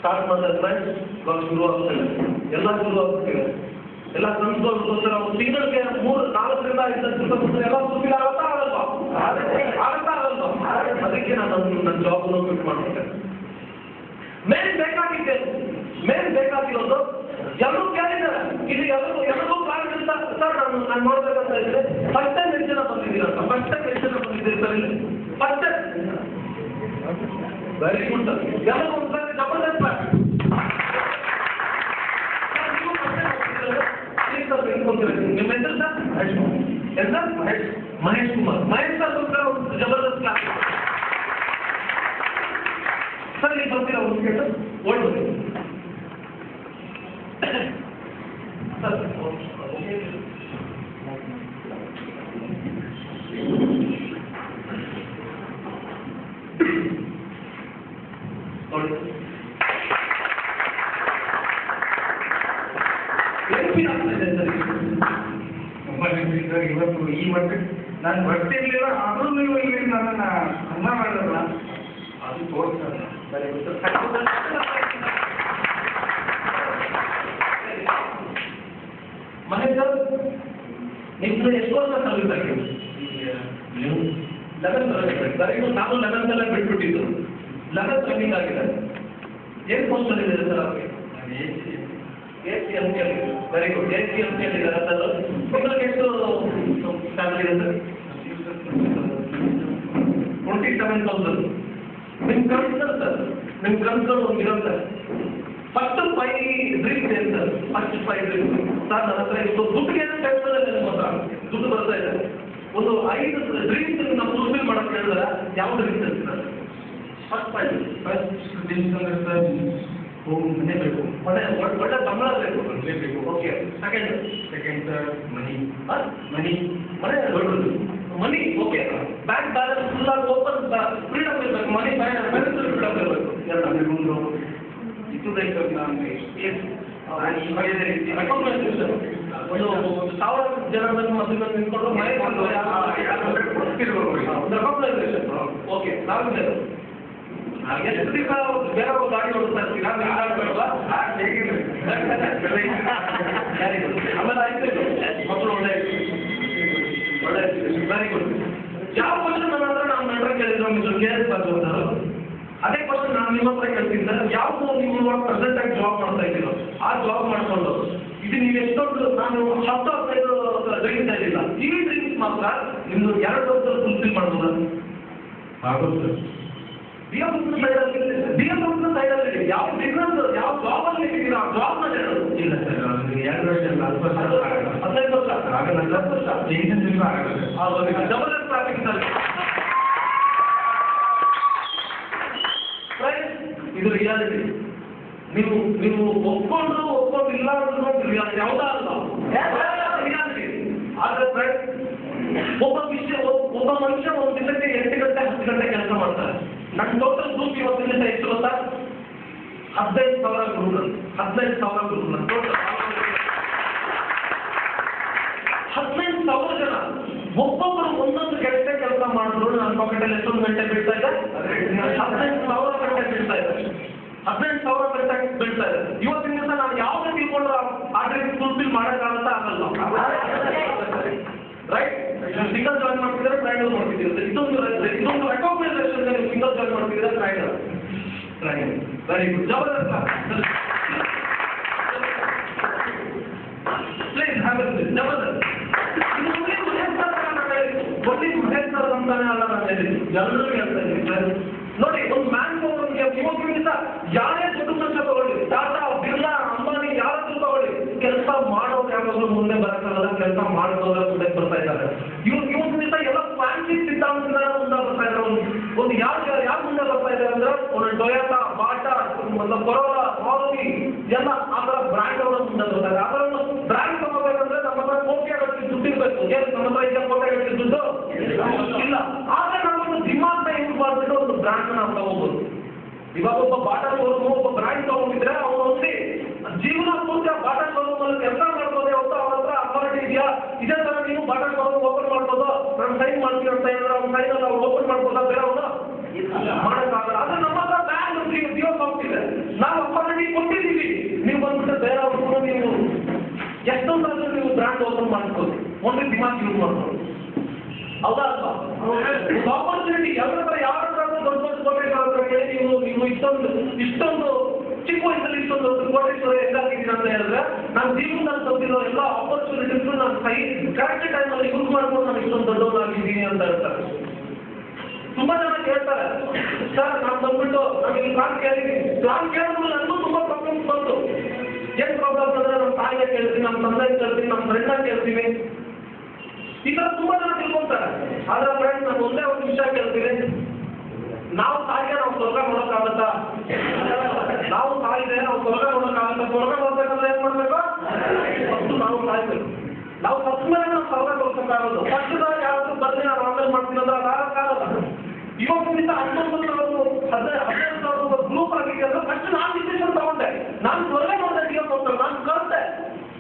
Start ಮಾಡಿದ್ರೆ ಇವಾಗ ಶುರು ಆಗ್ತದೆ, ಎಲ್ಲ ಶುರು ಆಗ್ತದೆ. ಎಲ್ಲ ಕನ್ಸ್ಗೋಸ್ಕರ ಒಂದು ತಿಂಗಳಿಗೆ 3-4 ರೂಪಾಯಿ ಎಲ್ಲ ಸುದ್ದಿ ಆಗುತ್ತಾ ಆಗಲ್ವಾ? ಆಗುತ್ತಾ ಆಗಲ್ವಾ? ಅದಕ್ಕೆ ನಾನು ನನ್ನ ಜಾಬ್ನ ಕ್ವಿಟ್ ಮಾಡ್ಬಿಟ್ಟೆ. ಮೇನ್ ಬೇಕಾಗಿರೋದು ಎಲ್ಲರೂ ಕೇಳಿದ್ದಾರೆ, ಇಲ್ಲಿ ಎಲ್ಲರಿಗೂ ಕಾರಣ ಸರ್ ನಾನು ನೋಡ್ಬೇಕಂತ ಇದ್ರೆ ಫಸ್ಟ್ ಟೈಮ್ ಎಷ್ಟು ಜನ ಬಂದಿದ್ದೀರಂತ, ಫಸ್ಟ್ ಟೈಮ್ ಎಷ್ಟು ಜನ ಬಂದಿದ್ದೀರಿ ಸರ್ ಇಲ್ಲಿ? First time. Very good sir, ಎಲ್ಲರೂ ಒಂದ್ಸರಿ ಜಬರ್ದಸ್ತ್ ನಿಮ್ಮ ಹೆಸರು ಸರ್? ಮಹೇಶ್ ಕುಮಾರ್. ಮಹೇಶ್ ಸರ್ ಒಂದು ಜಬರ್ದಸ್ತ್ ಕ್ಲಾಸ್ ಸರ್. ನೀವು ಬರ್ತೀರಾ ಒಂದು ಕೇಳ ಓಡ್ ಬನ್ನಿ ಸರ್. ನೋಡಿ ಇವತ್ತು ಈ ಮಟ್ಟಕ್ಕೆ ನಾನು ಬರ್ತಿರ್ಲಿಲ್ಲ, ಆದ್ರೂ ನೀವು ಇಲ್ಲಿ ನನ್ನನ್ನು ಅನ್ನ ಮಾಡಿದ್ರಲ್ಲ, ಅದು ತೋರಿಸ್ತಾರೆ. ಮಹೇಶ್ ಸರ್, ನಿಮ್ದು ಎಷ್ಟು ವರ್ಷ ಸರ್ವಿಸ್ ಆಗಿದೆ? ನೀವು 11th ನಾನು 11th ಬಿಟ್ಬಿಟ್ಟಿದ್ದು. 11th ರನ್ನಿಂಗ್ ಆಗಿದೆ. ಏನು ಪೋಸ್ಟ್ ಇದೆ ಸರ್ ಅವ್ರಿಗೆ? ACMC ಅಲ್ಲಿ. Very good. ACMC ಅಲ್ಲಿ ಇದ್ದಾರೆ ಸರ್. ನಿಮಗೆ ಎಷ್ಟು ಸ್ಯಾಲರಿ ಇದೆ ಸರ್? 27,000. ನಿಮ್ಮ ಕನ್ಸಲ್ ಸರ್, ನಿಮ್ಮ ಕನ್ಸಲ್ ಒಂದು ಇರುತ್ತೆ. ಫಸ್ಟ್ 5 ಡ್ರೀಮ್ಸ್ ಏನು ಸರ್? First 5 dreams sir. ನನ್ನ ಹತ್ರ ಇದು ದುಡ್ಡಿಗೆ ಏನು ಟೆನ್ಷನ್ ಇಲ್ಲ, ನಿಮ್ಮ ಹತ್ರ ದುಡ್ಡು ಬರ್ತಾ ಇದೆ. ಒಂದು 5 ಡ್ರೀಮ್ಸ್ ನಾವು ಫುಲ್ಫಿಲ್ ಮಾಡಕ್ಕೆ ಹೇಳಿದ್ರೆ ಯಾವ ಡ್ರೀಮ್ಸ್ ಇದೆ ಸರ್? ಫಸ್ಟ್ 5 ಡ್ರೀಮ್ಸ್ ಅಂದ್ರೆ ಸರ್, ಮನೆ ಬೇಕು, ಒಳ್ಳೆ ಸಂಬಳ ಬೇಕು. ಓಕೆ. ಸೆಕೆಂಡ್ ಸರ್, ಮನಿ. ಮನೆ ದೊಡ್ಡದು. ಮನಿ ಓಕೆ. ಬ್ಯಾಂಕ್ ಬ್ಯಾಲೆನ್ಸ್ ಫುಲ್ ಆಗಿ ಓಪನ್, ಫ್ರೀಡಮ್ ಇರಬೇಕು. ಮನಿ ಬ್ಯಾಲೆನ್ಸ್ ಫ್ರೀಡಮ್ ಇರಬೇಕು. ಒಂದು ಇದು ಬೇಕು. ನಾನು ಒಂದು 1000 ಜನರನ್ನು ಮದುವೆ ನಿಂತ್ಕೊಂಡು ಮನೆ ರೆಕಾಗ್ನೈಸೇಷನ್. ಓಕೆ. ಎಷ್ಟು ದಿವಸ ಬೇರೆ ಗಾಡಿ ಓಡಿಸ್ತಾ ಇರ್ತೀರಾ? ಆಮೇಲೆ ಆಯ್ತು ಮಕ್ಕಳು ಒಳ್ಳೆ ವೆರಿ ಗುಡ್. ಯಾವ ಕ್ವಶನ್ ನನ್ನ ಹತ್ರ ನಾವು ನಟರ ಕೇಳಿದ್ರು ಮಿಸ್ಟರ್ KS ರಾಜು, ಅದೇ ಕ್ವಶನ್ ನಾನು ನಿಮ್ಮ ಹತ್ರ ಕೇಳ್ತೀನಿ ಸರ್. ಯಾವುದು ನೀವು ಇವಾಗ ಪ್ರೆಸೆಂಟ್ ಆಗಿ ಜಾಬ್ ಮಾಡ್ತಾ ಇದ್ದೀರೋ ಆ ಜಾಬ್ ಮಾಡ್ಕೊಂಡು ಇದು ನೀವು ಎಷ್ಟೊಂದು, ನಾನು 10-15 ಡ್ರೀಮ್ಸ್ ಹೇಳಿಲ್ಲ, ಈ ಡ್ರೀಮ್ಸ್ ಮಾತ್ರ ನಿಮ್ದು 2 ವರ್ಷದಲ್ಲಿ ಫುಲ್ಫಿಲ್ ಮಾಡ್ಬೋದಾ? ಆಗುತ್ತೆ ಸರ್. ಸೈಡಲ್ಲಿ ಯಾವ ಬಿಸ್ನೆಸ್, ಯಾವ ಜಾಬ್ ಅಲ್ಲಿ ಇದ್ದೀರಾ ಆ ಜಾಬ್ ನ ಹೇಳೋದು. ಇಲ್ಲ ಸರ್, 2 ವರ್ಷ 15 ವರ್ಷ ಆಗಲ್ಲ. 10 ವರ್ಷ ಜಬರ್ದಸ್ತ್ ಟ್ರಾಫಿಕ್ ಸರ್. ಇದು ರಿಯಾಲಿಟಿ. ನೀವು ಒಪ್ಕೊಂಡಿಲ್ಲ ಅಂದ್ರೂ ಯಾವುದಾ ಅಲ್ಲ, ರಿಯಾಲಿಟಿ. ಆದ್ರೆ ಫ್ರೆಂಡ್ಸ್, ಒಬ್ಬ ಮನುಷ್ಯ ಒಂದು ದಿನಕ್ಕೆ 8 ಗಂಟೆ 10 ಗಂಟೆ ಕೆಲಸ ಮಾಡ್ತಾರೆ. ನನ್ನ ಟೋಟಲ್ ಗ್ರೂಪ್ ಇವತ್ತಿನಿಂದ ಎಷ್ಟು ಗೊತ್ತಾ? 15,000 ಗ್ರೂಪ್. 15,000 ಗ್ರೂಪ್ ನನ್ನ ಟೋಟಲ್. 15,000 ಜನ ಒಬ್ಬೊಬ್ಬರು ಒಂದೊಂದು ಗಂಟೆ ಕೆಲಸ ಮಾಡಿದ್ರು ನನ್ನ ಪಾಕೆಟಲ್ಲಿ ಎಷ್ಟೊಂದು ಗಂಟೆ ಬೀಳ್ತಾ ಇದೆ? 15,000 ಗಂಟೆ ಬೀಳ್ತಾ ಇದೆ. 15,000 ಗಂಟೆ ಬೀಳ್ತಾ ಇದೆ. ಇವತ್ತಿನ ದಿವಸ ನಾನು ಯಾವುದೇ ತಿಳ್ಕೊಂಡ್ರೆ ಆ ಡ್ರೀಮ್ ಫುಲ್ಫಿಲ್ ಮಾಡೋಕ್ಕಾಗುತ್ತಾ? ಆಗಲ್ಲ. ರೈಟ್? ಸಿಂಗಲ್ ಜಾಯಿನ್ ಮಾಡ್ತಿದ್ರೆ ಟ್ರಯಾಂಗಲ್ ಮಾಡ್ತಿದ್ದೀರಾ. ಇದೊಂದು ರೆಕಾಗ್ನೈಸೇಷನ್. ನೀವು ಸಿಂಗಲ್ ಜಾಯಿನ್ ಮಾಡ್ತಿದ್ದೀರಾ, ಟ್ರಯಾಂಗಲ್. Very good. ಜಬರ್ದಸ್ತ್. Please have it. ಜಬರ್ದಸ್ತ್. ಇದು ಒಳ್ಳೆ ಮಹೇಶ್ ಸರ್ ಅಂತಾನೆ ಅಲ್ಲ ನಾನು ಹೇಳಿದ್ದು, ಎಲ್ಲರೂ ಹೇಳ್ತಾ ಇದ್ದೀನಿ. ನೋಡಿ, ಒಂದು ಮ್ಯಾನ್ ಪವರ್ಗೆ ಇವತ್ತಿನಿಂದ ಯಾರೇ ದೊಡ್ಡ ಮನುಷ್ಯ ತಗೊಳ್ಳಿ, ಟಾಟಾ, ಬಿರ್ಲಾ, ಅಂಬಾನಿ, ಯಾರಾದ್ರೂ ತಗೊಳ್ಳಿ, ಕೆಲಸ ಮಾಡೋರು ಯಾವಾಗಲೂ ಮುಂದೆ ಬರಕ್ಕಾಗಲ್ಲ. ಕೆಲಸ ಮಾಡೋದ್ರ ಮುಂದೆ ಬರ್ತಾ ಇದ್ದಾರೆ. ಇವತ್ತಿನಿಂದ ಎಲ್ಲ ಫ್ಯಾನ್ಸಿ ಸಿದ್ಧಾಂತದಿಂದ ಮುಂದೆ ಬರ್ತಾ ಇದ್ದಾರೆ. ಒಂದು ಯಾರು ಮುಂದೆ ಬರ್ತಾ ಇದ್ದಾರೆ ಅಂದ್ರೆ ಒಂದು ಟೊಯೋಟಾ, ಬಾಟಾ, ಕೊರೋಲಾ, ಮಾರುತಿ ಎಲ್ಲ ಆ ಥರ ಬ್ರ್ಯಾಂಡ್ ಅವರು ಮುಂದೆ ಬರ್ತಾ ಇದ್ದಾರೆ. ಅದರ ಒಂದು ಬ್ರ್ಯಾಂಡ್ ತಗೋಬೇಕಂದ್ರೆ ನಮ್ಮ ಹತ್ರ ಕೋಟಿಗಟ್ಟಲೆ ದುಡ್ಡು ಇರಬೇಕು. ಏನು ನಮ್ಮ ಹತ್ರ ಈಗ ಕೋಟಿಗಟ್ಟಲೆ ದುಡ್ಡು ಇಲ್ಲ. ಆದ್ರೆ ನಾವೊಂದು ದಿಮಾಗ್ನ ಯೂಸ್ ಮಾಡಿಬಿಟ್ಟು ಒಂದು ಬ್ರ್ಯಾಂಡ್ ನಾವು ತಗೋಬಹುದು. ಇವಾಗ ಒಬ್ಬ ಬಾಟಾ ಶೋರೂಮ್, ಒಬ್ಬ ಬ್ರ್ಯಾಂಡ್ ತಗೊಂಡಿದ್ರೆ ಅವನು ಒಂದು ಜೀವನ ಪೂರ್ತಿ ಬಾಟಾ ಶೋರೂಮ್ ಅಲ್ಲಿ ಕೆಲಸ ಮಾಡ್ಬೋದೇ ಹೊತ್ತು ಅವನ ಹತ್ರ ಅಥಾರಿಟಿ ಇದೆಯಾ? ಇದೇ ತರ ನೀವು ಬಾಟಾ ಶೋರೂಮ್ ಓಪನ್ ಮಾಡ್ಬೋದು, ನಾನು ಸೈನ್ ಮಾಡ್ತೀನಿ ಅಂತ ಹೇಳಿದ್ರೆ ಅವ್ನ ಸೈನ್ ಅಲ್ಲಿ ಅವ್ರು ಓಪನ್ ಮಾಡ್ಬೋದಾ? ಬೇರೆ ಅವನು ಮಾಡೋಕ್ಕಾಗಲ್ಲ. ಆದ್ರೆ ನಮ್ಮ ಹತ್ರ ಬ್ಯಾಂಕ್ ದಿವಸ ಹೋಗ್ತಿದೆ, ನಾವು ಅಪಾರ್ಟಿ ಕೊಟ್ಟಿದ್ದೀವಿ, ನೀವು ಬಂದ್ಬಿಟ್ಟು ಬೇರೆ ಅವ್ರಿಗೂ ನೀವು ಎಷ್ಟೊಂದಾದ್ರೂ ನೀವು ಬ್ರ್ಯಾಂಡ್ ಓಪನ್ ಮಾಡ್ಬೋದು, ಒಂದು ದಿಮಾಗ್ ಯೂಸ್ ಮಾಡ್ಬೋದು. ಹೌದಾ ಅಲ್ವಾ? ಆಪರ್ಚುನಿಟಿ ಎಲ್ಲರ ಹತ್ರ ಯಾರ ಹತ್ರ ದೊಡ್ಡ ದೊಡ್ಡ ಕೋಟೇಶ್ವರ ಕೇಳಿ ನೀವು ಇಷ್ಟೊಂದು ಚಿಕ್ಕ ವಯಸ್ಸಲ್ಲಿ ಇಷ್ಟೊಂದು ದೊಡ್ಡ ಕೋಟೇಶ್ವರ ಹೆಂಗಾಗಿದ್ದೀನಿ ಅಂತ ಹೇಳಿದ್ರೆ, ನಾನು ಜೀವನದಲ್ಲಿ ಬಂದಿರೋ ಎಲ್ಲ ಆಪರ್ಚುನಿಟೀಸ್ ನಾನು ಕರೆಕ್ಟ್ ಟೈಮಲ್ಲಿ ಯೂಸ್ ಮಾಡ್ಕೊಂಡು ನಾನು ಇಷ್ಟೊಂದು ದೊಡ್ಡವನಾಗಿದ್ದೀನಿ ಅಂತ ಹೇಳ್ತಾರೆ. ತುಂಬಾ ಜನ ಕೇಳ್ತಾರೆ, ಸರ್ ನಾನು ಬಂದ್ಬಿಟ್ಟು ನಾನು ಈ ಪ್ಲಾನ್ ಕೇಳಿದ್ದೀನಿ, ಪ್ಲಾನ್ ಕೇಳಿದ್ಮೇಲೆ ನನಗೂ ತುಂಬಾ ಪ್ರಾಬ್ಲಮ್ಸ್ ಬಂತು. ಏನ್ ಪ್ರಾಬ್ಲಮ್ಸ್ ಅಂದ್ರೆ ನಮ್ಮ ತಾಯಿಗೆ ಕೇಳ್ತೀನಿ, ನಮ್ಮ ತಂದೆಗೆ ಕೇಳ್ತೀನಿ, ನಮ್ಮ ಫ್ರೆಂಡ್ನ ಕೇಳ್ತೀನಿ, ಈ ತರ ತುಂಬಾ ಜನ ತಿಳ್ಕೊಂತಾರೆ. ಆದ್ರೆ ಫ್ರೆಂಡ್ಸ್ ನಾನು ಒಂದೇ ಒಂದು ವಿಷಯ ಕೇಳ್ತೀನಿ, ನಾವು ತಾಯಿಗೆ ನಾವು ಸ್ವರ್ಗ ನೋಡೋಕ್ಕಾಗತ್ತಾ? ನಾವು ತಾಯಿದೆ ನಾವು ಸ್ವರ್ಗ ನೋಡೋಕ್ಕಾಗತ್ತಾ? ಸ್ವರ್ಗ ನೋಡ್ಬೇಕಂದ್ರೆ ಏನ್ ಮಾಡ್ಬೇಕು? ಫಸ್ಟ್ ನಾವು ತಾಯ್ಬೇಕು. ನಾವು ಫಸ್ಟ್ ಮೇಲೆ ನಾವು ಸ್ವರ್ಗ ನೋಡ್ಬೇಕಾಗೋದು. ಫಸ್ಟ್ ಯಾರಾದ್ರೂ ಬಂದು ನಾನು ಆಮೇಲೆ ಮಾಡ್ತೀನಿ ಅಂದ್ರೆ ಅದಾಗಕ್ಕಾಗಲ್ಲ. ಇವತ್ತಿನಿಂದ 11,000 ಗ್ರೂಪ್ ಆಗಿದೆ ಅಂದ್ರೆ ಫಸ್ಟ್ ನಾನು ಡಿಸಿಷನ್ ತಗೊಂಡೆ, ನಾನು ಸ್ವರ್ಗ ನೋಡಿದೆ ಜೀವನ ಹೋಗ್ತಾರೆ, ನಾನು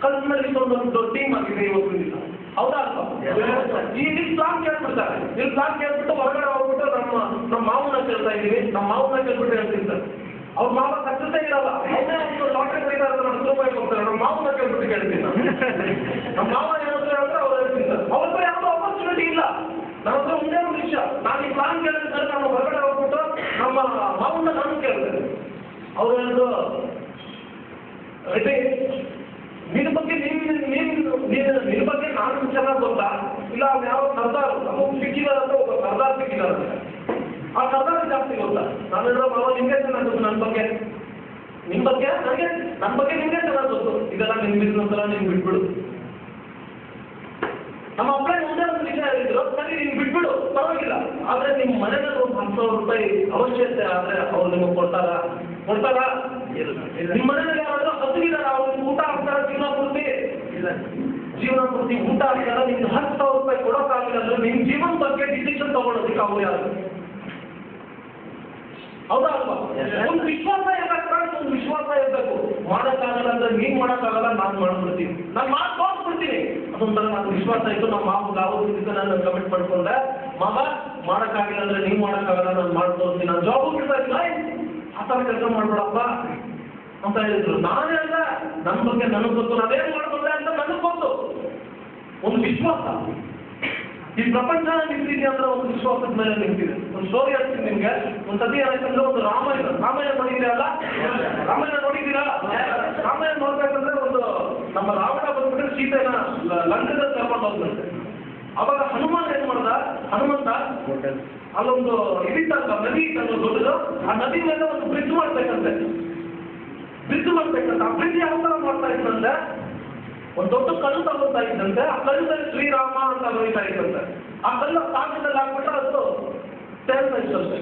ಕಲ್ತ್ಮೇಲೆ ಇಷ್ಟೊಂದು ಟೀಮ್ ಆಗಿದೆ ಇವತ್ತಿನಿಂದ. ಹೌದಾ ಅಲ್ವಾ? ಇಲ್ಲಿ ಪ್ಲಾನ್ ಕೇಳ್ಬಿಡ್ತಾರೆ, ಇಲ್ಲಿ ಪ್ಲಾನ್ ಕೇಳ್ಬಿಟ್ಟು ಹೊರಗಡೆ ಹೋಗ್ಬಿಟ್ಟು ನಮ್ಮ ಮಾವನ ಕೇಳ್ತಾ ಇದೀವಿ, ನಮ್ಮ ಮಾವನ ಕೇಳ್ಬಿಟ್ಟು ಹೇಳ್ತೀನಿ ಸರ್, ಅವ್ರ ಮಾವ ಸಕ್ಸಸ್ಸೇ ಇರಲ್ಲ, ಅವನೇ ಒಂದು ಲಾಟ್ರಿ ಕರೀತಾರೆ, ನಾನು 10 ರೂಪಾಯಿ ಹೋಗ್ತಾರೆ, ನಮ್ಮ ಮಾವನ ಕೇಳ್ಬಿಟ್ಟು ಕೇಳ್ತೀನಿ. ನಮ್ಮ ಮಾವ ಏನಾದ್ರು ಹೇಳಿದ್ರೆ ಅವ್ರು ಹೇಳ್ತೀನಿ ಸರ್, ಅವ್ರ ಹತ್ರ ಯಾವ್ದು ಆಪರ್ಚುನಿಟಿ ಇಲ್ಲ. ನನ್ನ ಹತ್ರ ಒಂದೇ ಒಂದು ವಿಷಯ, ನಾನು ಈ ಪ್ಲಾನ್ ಕೇಳಿದ್ರೆ ಸರ್, ನಾನು ಹೊರಗಡೆ ಹೋಗ್ಬಿಟ್ಟು ನಮ್ಮ ಮಾವನ್ನ ನಾನು ಕೇಳಿದೆ. ಅವ್ರು ಹೇಳಿದ್ರು, ನಿನ್ನ ಬಗ್ಗೆ ನಿನ್ನ ಬಗ್ಗೆ ನಾನು ಚೆನ್ನಾಗಿ ಗೊತ್ತಾ ಇಲ್ಲ, ಅವ್ನು ಯಾವ ಸರ್ದಾರ್ ನಮಗೆ ಸಿಕ್ಕಿದಾರಂತ ಒಬ್ಬ ಸರ್ದಾರ್ ಸಿಕ್ಕಿದಾರಂತೆ, ಆ ಸರ್ದಾರ್ ಜಾಸ್ತಿ ಗೊತ್ತಾ? ನಾನು ಹೇಳೋ ಮಾವ ನಿಮ್ಗೆ ಚೆನ್ನಾಗಿ ಗೊತ್ತು, ನನ್ನ ಬಗ್ಗೆ ನಿಮ್ಮ ಬಗ್ಗೆ ನನಗೆ ನನ್ನ ಬಗ್ಗೆ ನಿಮ್ಗೆ ಚೆನ್ನಾಗಿ ಗೊತ್ತು, ಇದೆಲ್ಲ ನಿಮ್ ಬಿಸ್ನೆಸ್ ಎಲ್ಲ ನಿಮ್ಗೆ ಬಿಟ್ಬಿಡು. ನಮ್ಮ ಅಪ್ಪ ಒಂದೇ ಒಂದು ವಿಷಯ ಹೇಳಿದ್ರು, ಸರಿ ನೀನು ಬಿಟ್ಬಿಡು ಪರವಾಗಿಲ್ಲ, ಆದ್ರೆ ನಿಮ್ಮ ಮನೆಯಲ್ಲಿ ಒಂದು 10,000 ರೂಪಾಯಿ ಅವಶ್ಯಕತೆ ಆದ್ರೆ ಅವ್ರು ನಿಮಗೆ ಕೊಡ್ತಾರಾ? ನಿಮ್ಮ ಮನೆಯಲ್ಲಿ ಯಾರಾದ್ರೂ ಹಸಿವಿದಾರ, ಅವ್ರಿಗೆ ಊಟ ಹಾಕ್ತಾರ, ಜೀವನ ಪೂರ್ತಿ ಊಟ ಹಾಕ್ತಾರ, ನಿಮ್ಗೆ 10,000 ರೂಪಾಯಿ ಕೊಡೋಕ್ಕಾಗಿಲ್ಲ ಅಂದ್ರೆ ನಿಮ್ ಜೀವನ ಬಗ್ಗೆ ಡಿಸಿಷನ್ ತಗೊಳೋದಕ್ಕೆ ಅವ್ರು ಯಾರು? ಹೌದಾ ಅಲ್ವಾ? ಒಂದು ವಿಶ್ವಾಸ ಇರಬೇಕು, ಒಂದು ವಿಶ್ವಾಸ ಇರಬೇಕು. ಮಾಡೋಕ್ಕಾಗಲ್ಲ ಅಂದ್ರೆ ನೀನ್ ಮಾಡೋಕ್ಕಾಗಲ್ಲ, ನಾನು ಮಾಡ್ಬಿಡ್ತೀನಿ, ನಾನು ಮಾಡಿ ತೋರಿಸ್ಬಿಡ್ತೀನಿ. ಅದೊಂಥರ ನಾನು ವಿಶ್ವಾಸ ಇತ್ತು. ನಮ್ಮ ಮಾವಗೆ ಆವತ್ತಿದ್ದ ನಾನು ಕಮೆಂಟ್ ಮಾಡ್ಕೊಂಡೆ, ಮಾವ ಮಾಡೋಕ್ಕಾಗಿಲ್ಲ ಅಂದ್ರೆ ನೀನ್ ಮಾಡೋಕ್ಕಾಗಲ್ಲ, ನಾನು ಮಾಡಿ ತೋರಿಸ್ತೀನಿ, ನಾನು ಜಾಬ್ ಬಿಡ್ತಾ ಇಲ್ಲ, ಆ ಥರ ಕೆಲಸ ಮಾಡ್ಬೇಡಪ್ಪ ಅಂತ ಹೇಳಿದ್ರು. ನಾನೇ ಅಲ್ಲ, ನನ್ನ ಬಗ್ಗೆ ನನಗೆ ಗೊತ್ತು, ನಾವೇನು ಮಾಡ್ಕೊಂಡೆ ಅಂತ ನನಗೆ ಗೊತ್ತು. ಒಂದು ವಿಶ್ವಾಸ ಈ ಪ್ರಪಂಚ ನಿಂತಿದೆ ಅಂದ್ರೆ ಒಂದು ವಿಶ್ವಾಸದ ಮೇಲೆ ನಿಂತಿದೆ. ಒಂದು ಸ್ಟೋರಿ ಹೇಳ್ತೀನಿ ನಿಮ್ಗೆ. ಒಂದ್ಸತಿ ಏನಾಯ್ತಂದ್ರೆ, ಒಂದು ರಾಮಾಯಣ ನೋಡಿದ್ದೀರಲ್ಲ? ರಾಮಾಯಣ ನೋಡಿದ್ದೀರಾ? ರಾಮಾಯಣ ನೋಡ್ಬೇಕಂದ್ರೆ ಒಂದು ನಮ್ಮ ರಾವಣ ಬಂದ್ಬಿಟ್ಟು ಸೀತೆನ ಲಂಕದಲ್ಲಿ ಕರ್ಕೊಂಡು ಹೋಗ್ಬೇಕು. ಅವಾಗ ಹನುಮಾನ್ ಏನ್ ಮಾಡ್ದ, ಹನುಮಂತ ಅಲ್ಲೊಂದು ಇದಿತ್ತಂತ, ನದಿ ಇತ್ತಂತ ದೊಡ್ಡದು, ಆ ನದಿ ಮೇಲೆ ಒಂದು ಬ್ರಿಡ್ಜ್ ಮಾಡ್ಬೇಕಂತೆ. ಆ ಬ್ರಿಡ್ಜ್ ಯಾವ ತರ ಮಾಡ್ತಾ ಇತ್ತಂದ್ರೆ, ಒಂದು ದೊಡ್ಡ ಕಲ್ಲು ತಗೊಳ್ತಾ ಇದ್ದಂತೆ, ಆ ಕಲ್ಲಲ್ಲಿ ಶ್ರೀರಾಮ ಅಂತ ಬರೀತಾ ಇದ್ದಂತೆ. ಆ ಕಲ್ಲು ಕಾಗದಲ್ಲಿ ಹಾಕ್ಬಿಟ್ರೆ ಅದು ತೇಲ್ತಾ ಇತ್ತಂತೆ.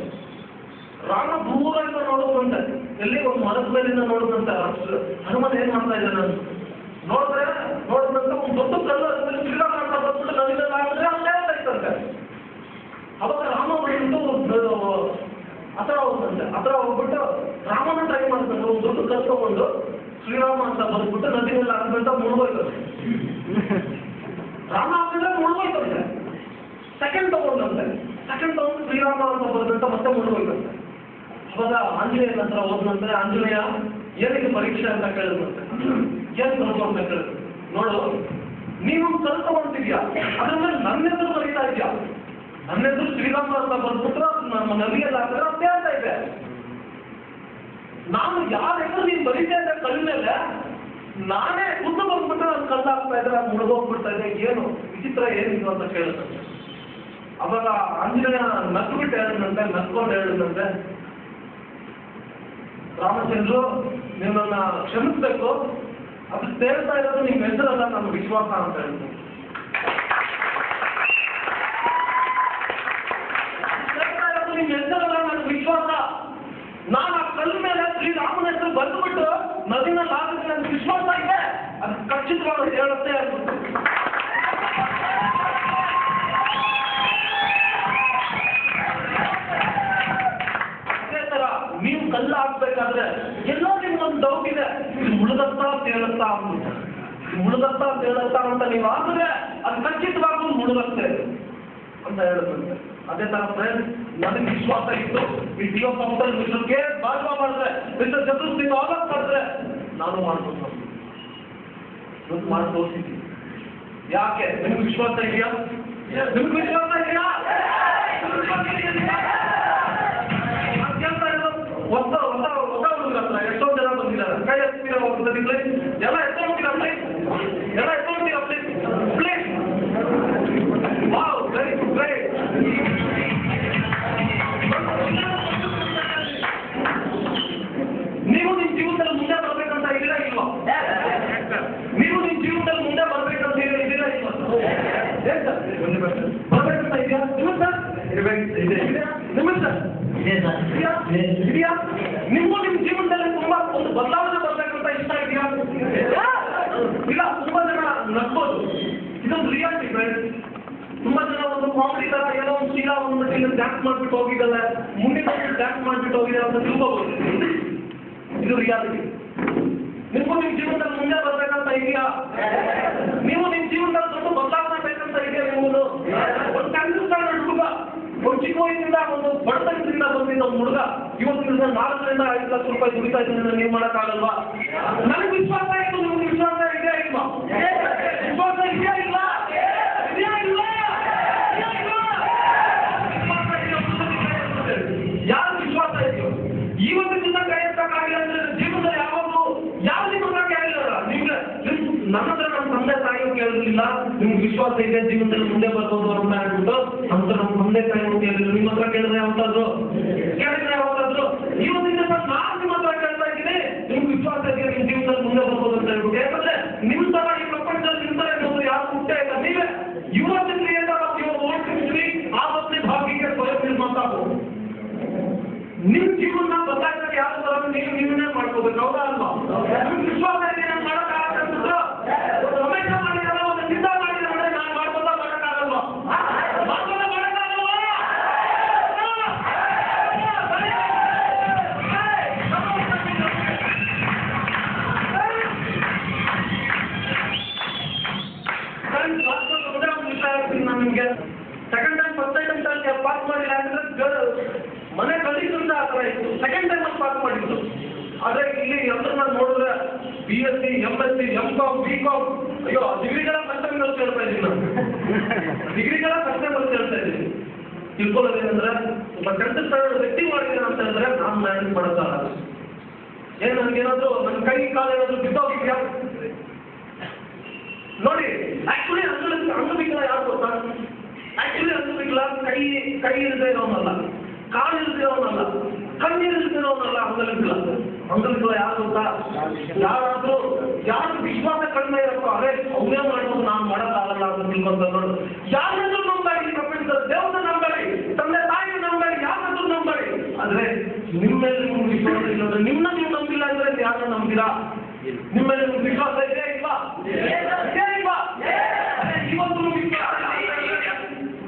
ರಾಮ ದೂರದಿಂದ ನೋಡೋದಂತೆ, ಎಲ್ಲಿ ಒಂದು ಮರದ ಮೇಲಿಂದ ನೋಡೋದಂತೆ. ಹನುಮನ್ ಏನ್ ಮಾಡ್ತಾ ಇದ್ದಾನೆ ನೋಡಿದಂತ ಒಂದು ದೊಡ್ಡ ಕಲ್ಲು ಅದ್ರಲ್ಲಿ ಶ್ರೀರಾಮ ಅಂತ ಬಂದ್ಬಿಟ್ಟು ನದಿನಲ್ಲಿ ಹಾಕಿದ್ರೆ ಅದು ತೇಲ್ತಾ ಇತ್ತಂತೆ. ಅವಾಗ ರಾಮ ಬಂದ್ಬಿಟ್ಟು ಹತ್ರ ಹೋಗ್ಬಿಟ್ಟು ರಾಮನ ಟ್ರೈ ಮಾಡ್ತಾರೆ, ಒಂದು ದೊಡ್ಡ ಕಲ್ಲು ತಗೊಂಡು ಶ್ರೀರಾಮ ಅಂತ ಬಂದ್ಬಿಟ್ಟು ನದಿನೆಲ್ಲ ಹಾಕ್ಬಿಟ್ಟು ಮುಳುಗೋಯ್ತಂತೆ. ರಾಮ ಹಾಕಿದ್ರೆ ಮುಳುಗೋಯ್ತಂತೆ. ಸೆಕೆಂಡ್ ತಗೊಂಡು ಶ್ರೀರಾಮ ಅಂತ ಬಂದ್ಬಿಟ್ಟು ಮತ್ತೆ ಮುಳುಗೋಯ್ತಂತೆ. ಅವಾಗ ಆಂಜನೇಯನ ಹತ್ರ ಹೋದ್ನಂತೆ, ಆಂಜನೇಯ ಏನಕ್ಕೆ ಪರೀಕ್ಷೆ ಅಂತ ಕೇಳಿದ್ರಂತೆ. ಏನ್ ಕಲ್ತು ಅಂತ ಕೇಳಿದ್ರು. ನೋಡು, ನೀನು ಕಲ್ ತಗೊಂಡಿದ್ಯಾ, ಅದ್ರ ಮೇಲೆ ನನ್ನ ಹೆಸರು ಬರೀತಾ ಇದೆಯಾ, ನನ್ನ ಹೆಸರು ಶ್ರೀರಾಮ ಅಂತ ಬಂದ್ಬಿಟ್ರೆ ನಮ್ಮ ನದಿಯಲ್ಲಿ ಹಾಕಿದ್ರೆ ಅದು ತೇಲ್ತಾ ಇದೆ. ನಾನು ಯಾರ ಹೆಸರು ನೀನು ಬರೀತಾ ಇದ್ದೆ ಕಲ್ ಮೇಲೆ, ನಾನೇ ಖುದ್ದು ಬಂದ್ಬಿಟ್ರೆ ನಾನು ಕಲ್ಲು ಹಾಕ್ತಾ ಇದ್ರೆ ಅದು ಮುಳುಗೋಗ್ಬಿಡ್ತಾ ಇದೆ, ಏನು ವಿಚಿತ್ರ ಏನಿದು ಅಂತ ಕೇಳಿದಂತೆ. ಅವಾಗ ಆಂಜನೇಯ ನಕ್ಬಿಟ್ಟು ನಕ್ಕೊಂಡು ಹೇಳಿದಂತೆ, ರಾಮಚಂದ್ರು ನಿಮ್ಮನ್ನ ಕ್ಷಮಿಸ್ಬೇಕು, ಅದು ತೇಳ್ತಾ ಇರೋದು ನಿಮ್ಮ ಹೆಸರಲ್ಲ, ನಮ್ಮ ವಿಶ್ವಾಸ ಅಂತ ಹೇಳಿದ್ರು. ತೇಳ್ತಾ ಇರೋದು ನಿಮ್ಮ ಹೆಸರಲ್ಲ, ನನ್ನ ವಿಶ್ವಾಸ. ನಾನು ಆ ಕಲ್ಲು ಮೇಲೆ ಶ್ರೀರಾಮನ ಹೆಸರು ಬಂದ್ಬಿಟ್ಟು ನದಿನಲ್ಲಿ ಹಾಕಿದ್ರೆ ನನ್ನ ವಿಶ್ವಾಸ ಇದೆ, ಅದು ಖಚಿತವಾಗಿ ಹೇಳುತ್ತೆ ಅಂದ್ಬಿಟ್ಟು. ಅದೇ ತರ ನೀವು ಕಲ್ಲು ಹಾಕ್ಬೇಕಾದ್ರೆ ಎಲ್ಲೋ ನಿಮ್ಗೊಂದು ಡೌಟ್ ಇದೆ, ಇದು ಮುಳುಗತ್ತಾ ತೇಳುತ್ತಾ ಅಂದ್ಬಿಟ್ಟು. ಮುಳುಗತ್ತಾ ತೇಳುತ್ತಾ ಅಂತ ನೀವು ಹಾಕಿದ್ರೆ ಅದು ಖಚಿತವಾಗಿ ಮುಳುಗತ್ತೆ ಅಂತ ಹೇಳುತ್ತಂತೆ. ಅದೇ ತರ ಫ್ರೆಂಡ್ ನನಗೆ ವಿಶ್ವಾಸ ಇತ್ತು ಈ D F counter mister K Balwa ಮಾಡಿದ್ರೆ ಮಿಸ್ಟರ್ ಚತುರ್ಸಿಂಗ್ ಆಲೋಕ್ ಮಾಡಿದ್ರೆ ನಾನು ಮಾಡ್ಬೋದು ಇವತ್ತು ಮಾಡಿ ತೋರಿಸಿದ್ದೀನಿ. ಯಾಕೆ ನಿಮ್ಗೆ ವಿಶ್ವಾಸ ಇದೆಯಾ? ನಿಮ್ಗೆ ವಿಶ್ವಾಸ ಇದೆಯಾ? ಹೊಸ ಹೊಸ ಹೊಸ ಹುಡುಗರ ಹತ್ರ ಎಷ್ಟೊಂದು ಜನ ಬಂದಿದ್ದಾರೆ. ಕೈ ಎತ್ತೀರ ಹೋಗ್ತದಿಲ್ಲ ಎಲ್ಲ ಎತ್ತೋಗ್ತೀರ ಪ್ಲೀಸ್, ಎಲ್ಲ ಎತ್ತೋಗ್ತೀರ please please. Wow, very good, great. ನೀವು ನಿಮ್ಮ ಜೀವನದಲ್ಲಿ ಮುಂದೆ ಬರ್ಬೇಕಂತ ಇದ್ದೀರಾ ಇಲ್ವಾ? ನೀವು ನಿಮ್ಮ ಜೀವನದಲ್ಲಿ ಮುಂದೆ ಬರ್ಬೇಕಂತ ಇದ್ದೀರಾ ಇಲ್ವಾ? ಏನ್ ಸರ್ ಬರ್ಬೇಕಂತ ಇದೆಯಾ ನಿಮ್ಮ ಸರ್? ನಿಮ್ಮ ಸರ್ ಇದೆಯಾ? ನಿಮಗೂ ನಿಮ್ಮ ಜೀವನದಲ್ಲಿ ತುಂಬಾ ಒಂದು ಬದಲಾವಣೆ ಬರ್ಬೇಕಂತ ಇಷ್ಟ ಇದೆಯಾ? ಇಲ್ಲ, ತುಂಬಾ ಜನ ನಗ್ಬೋದು, ಇದೊಂದು ರಿಯಾಲಿಟಿ ಫ್ರೆಂಡ್. ತುಂಬಾ ಜನ ಒಂದು ಕಾಮಿಡಿ ತರ ಏನೋ ಒಂದು ಶೀಲಾ ಒಂದು ಮಟ್ಟಿಗೆ ಡ್ಯಾನ್ಸ್ ಮಾಡ್ಬಿಟ್ಟು ಹೋಗಿದ್ದಲ್ಲ, ಮುಂದಿನ ಡ್ಯಾನ್ಸ್ ಮಾಡ್ಬಿಟ್ಟು ಹೋಗಿದೆ ಅಂತ ತಿಳ್ಕೋಬಹುದು. ಇದು ರಿಯಾಲಿಟಿ. ನಿಮಗೂ ನಿಮ್ಮ ಜೀವನದಲ್ಲಿ ಮುಂದೆ ಬರ್ಬೇಕಂತ ಇದೆಯಾ? ನೀವು ನಿಮ್ಮ ಜೀವನದಲ್ಲಿ ಸ್ವಲ್ಪ ಬದಲಾವಣೆ ಬೇಕಂತ ಇದೆಯಾ? ನಿಮ್ಮದು ಒಂದು ಕನ್ಸಿಸ್ಟೆಂಟ್ ಹುಡುಗ, ಒಂದು ಚಿಕ್ಕ ವಯಸ್ಸಿಂದ ಒಂದು ಬಡತನದಿಂದ ಬಂದಿದ್ದ ಒಂದು ಹುಡುಗ ಇವತ್ತಿನ 4ರಿಂದ 5 ಲಕ್ಷ ರೂಪಾಯಿ ದುಡಿತಾ ಇದ್ದೀನಿ, ನೀವು ಮಾಡೋಕ್ಕಾಗಲ್ವಾ? ನನಗೆ ವಿಶ್ವಾಸ ಇತ್ತು, ನಿಮ್ಗೆ ವಿಶ್ವಾಸ ಇದೆಯಾ ಇಲ್ವಾ? ವಿಶ್ವಾಸ ಇದೆಯಾ ಇಲ್ಲ? ಇದೆಯಾ ಇಲ್ಲ? ಯಾರು ವಿಶ್ವಾಸ ಇದೆಯೋ ಇವತ್ತಿನಿಂದ ಕೈ ಎತ್ತಕ್ಕಾಗಿಲ್ಲ ಅಂದ್ರೆ ಜೀವನದಲ್ಲಿ ಯಾವಾಗಲೂ ಯಾವ ನಿಮ್ಮ ಕೇಳಿಲ್ಲ. ನಿಮ್ಗೆ ನನ್ನ ಹತ್ರ ನಮ್ಮ ತಂದೆ ತಾಯಿಯು ಕೇಳಿರ್ಲಿಲ್ಲ ನಿಮ್ಗೆ ವಿಶ್ವಾಸ ಇದೆ ಜೀವನದಲ್ಲಿ ಮುಂದೆ ಬರ್ಬೋದು ಅಂತ ಹೇಳ್ಬಿಟ್ಟು. ಅಂತ ನಮ್ಮ ತಂದೆ ತಾಯಿಯು ಕೇಳಿದ್ರು. ನಿಮ್ಮ ಹತ್ರ ಕೇಳಿದ್ರೆ ಯಾವತ್ತಾದ್ರು ಇವತ್ತಿನ ನಾನು ನಿಮ್ಮ ಹತ್ರ ಕೇಳ್ತಾ ಇದ್ದೀನಿ, ನಿಮ್ಗೆ ವಿಶ್ವಾಸ ಇದೆ ನಿಮ್ಮ ಜೀವನದಲ್ಲಿ ಮುಂದೆ ಬರ್ಬೋದು ಅಂತ ಹೇಳ್ಬಿಟ್ಟು. ಯಾಕಂದ್ರೆ ನಿಮ್ ತರ ಈ ಪ್ರಪಂಚದಲ್ಲಿ ನಿಮ್ ತರ ಇನ್ನೊಂದು ಯಾರು ಹುಟ್ಟೇ ಇಲ್ಲ. ನೀವೇ ಯುವತಿನ creator of your own history, ಆವತ್ತಿನ ಭಾಗ್ಯಕ್ಕೆ ಸ್ವಯಂ ನಿರ್ಮಾತಾವು. ನಿಮ್ ಜೀವನ ಬದಲಾಯಿಸಕ್ಕೆ ಯಾವ ತರ ನೀವನ್ನೇ ಮಾಡ್ಕೋಬೇಕು, ಹೌದಾ ಅಲ್ವಾ? ನಿಮ್ಗೆ ವಿಶ್ವಾಸ ಇದೆ ನಾನು ಮಾಡೋಕ್ಕಾಗತ್ತೆ ಅಂತಿದ್ರು. ಒಂದು ರಮೇಶ ಮಾಡಿದಾರೆ, ಒಂದು ಸಿದ್ಧ ಮಾಡಿದಾರೆ, ನಾನು ಮಾಡ್ಬೋದಾ ಮಾಡೋಕ್ಕಾಗಲ್ವಾ? ನಿಮ್ಗೆ second time first time pass ಮಾಡಿಲ್ಲ ಅಂದ್ರೆ ಮನೆ ಕಲಿಸಿಂದ ಆ ಥರ ಇತ್ತು. ಸೆಕೆಂಡ್ ಟೈಮ್ ಅಲ್ಲಿ ಪಾಸ್ ಮಾಡಿದ್ದು. ಆದ್ರೆ ಇಲ್ಲಿ ಎಲ್ಲರನ್ನ ನೋಡಿದ್ರೆ BSc, MSc, M.Com, B.Com, ಅಯ್ಯೋ ಡಿಗ್ರಿಗಳ ಕಷ್ಟಗಳು ಕೇಳ್ತಾ ಇದ್ದೀನಿ ನಾನು. ಡಿಗ್ರಿಗಳ ಕಷ್ಟಗಳು ಕೇಳ್ತಾ ಇದ್ದೀನಿ. ತಿಳ್ಕೊಳ್ಳೋದೇನಂದ್ರೆ ಒಬ್ಬ 10th ಸ್ಟ್ಯಾಂಡರ್ಡ್ ವ್ಯಕ್ತಿ ಮಾಡಿದ್ದೇನೆ ಅಂತ ಹೇಳಿದ್ರೆ ನಾನು ಮ್ಯಾನೇಜ್ ಮಾಡೋಕ್ಕಾಗಲ್ಲ. ಏನ್ ನನಗೇನಾದ್ರು ನನ್ನ ಕೈ ಕಾಲು ಏನಾದ್ರು ಬಿದ್ದೋಗಿದ್ಯಾ ನೋಡಿ. ಆಕ್ಚುಲಿ ಅಂಗವಿಕಲ ಯಾರು ಗೊತ್ತಾ? ಆಕ್ಚುಲಿ ಅಂಗವಿಕಲ ಕೈ ಇಲ್ಲದೆ ಇರೋನಲ್ಲ, ಕಾಲು ಇಲ್ಲದೆ ಇರೋನಲ್ಲ, ಕಣ್ಣೀರು ಇಲ್ಲದೆ ಇರೋನಲ್ಲ ಅಂಗವಿಕಲ. ಅಂಗವಿಕಲ ಯಾರು ಗೊತ್ತಾ? ಯಾರು ವಿಶ್ವಾಸ ಕಡಿಮೆ ಇರತ್ತೋ ಅದೇ ಅವನೇ ಮಾಡ್ಬೋದು, ನಾನು ಮಾಡೋಕ್ಕಾಗಲ್ಲ ಅಂತ ತಿಳ್ಕೊಂತ ನೋಡು. ಯಾರಾದ್ರೂ ನಂಬಳಿ ಈ ಪ್ರಪಂಚದ ದೇವರ ನಂಬಳಿ, ತಂದೆ ತಾಯಿ ನಂಬಳಿ, ಯಾರಾದ್ರೂ ನಂಬಳಿ. ಆದ್ರೆ ನಿಮ್ಮ ಮೇಲೆ ನಿಮ್ಗೆ ವಿಶ್ವಾಸ ಇಲ್ಲಂದ್ರೆ, ನಿಮ್ಮನ್ನ ನೀವು ನಂಬಿಲ್ಲ ಅಂದ್ರೆ ಯಾರನ್ನ ನಂಬಿರಾ? ನಿಮ್ಮ ಮೇಲೆ ನಿಮ್ಗೆ ವಿಶ್ವಾಸ ಇದೆ ಇಲ್ವಾ? ಇವತ್ತು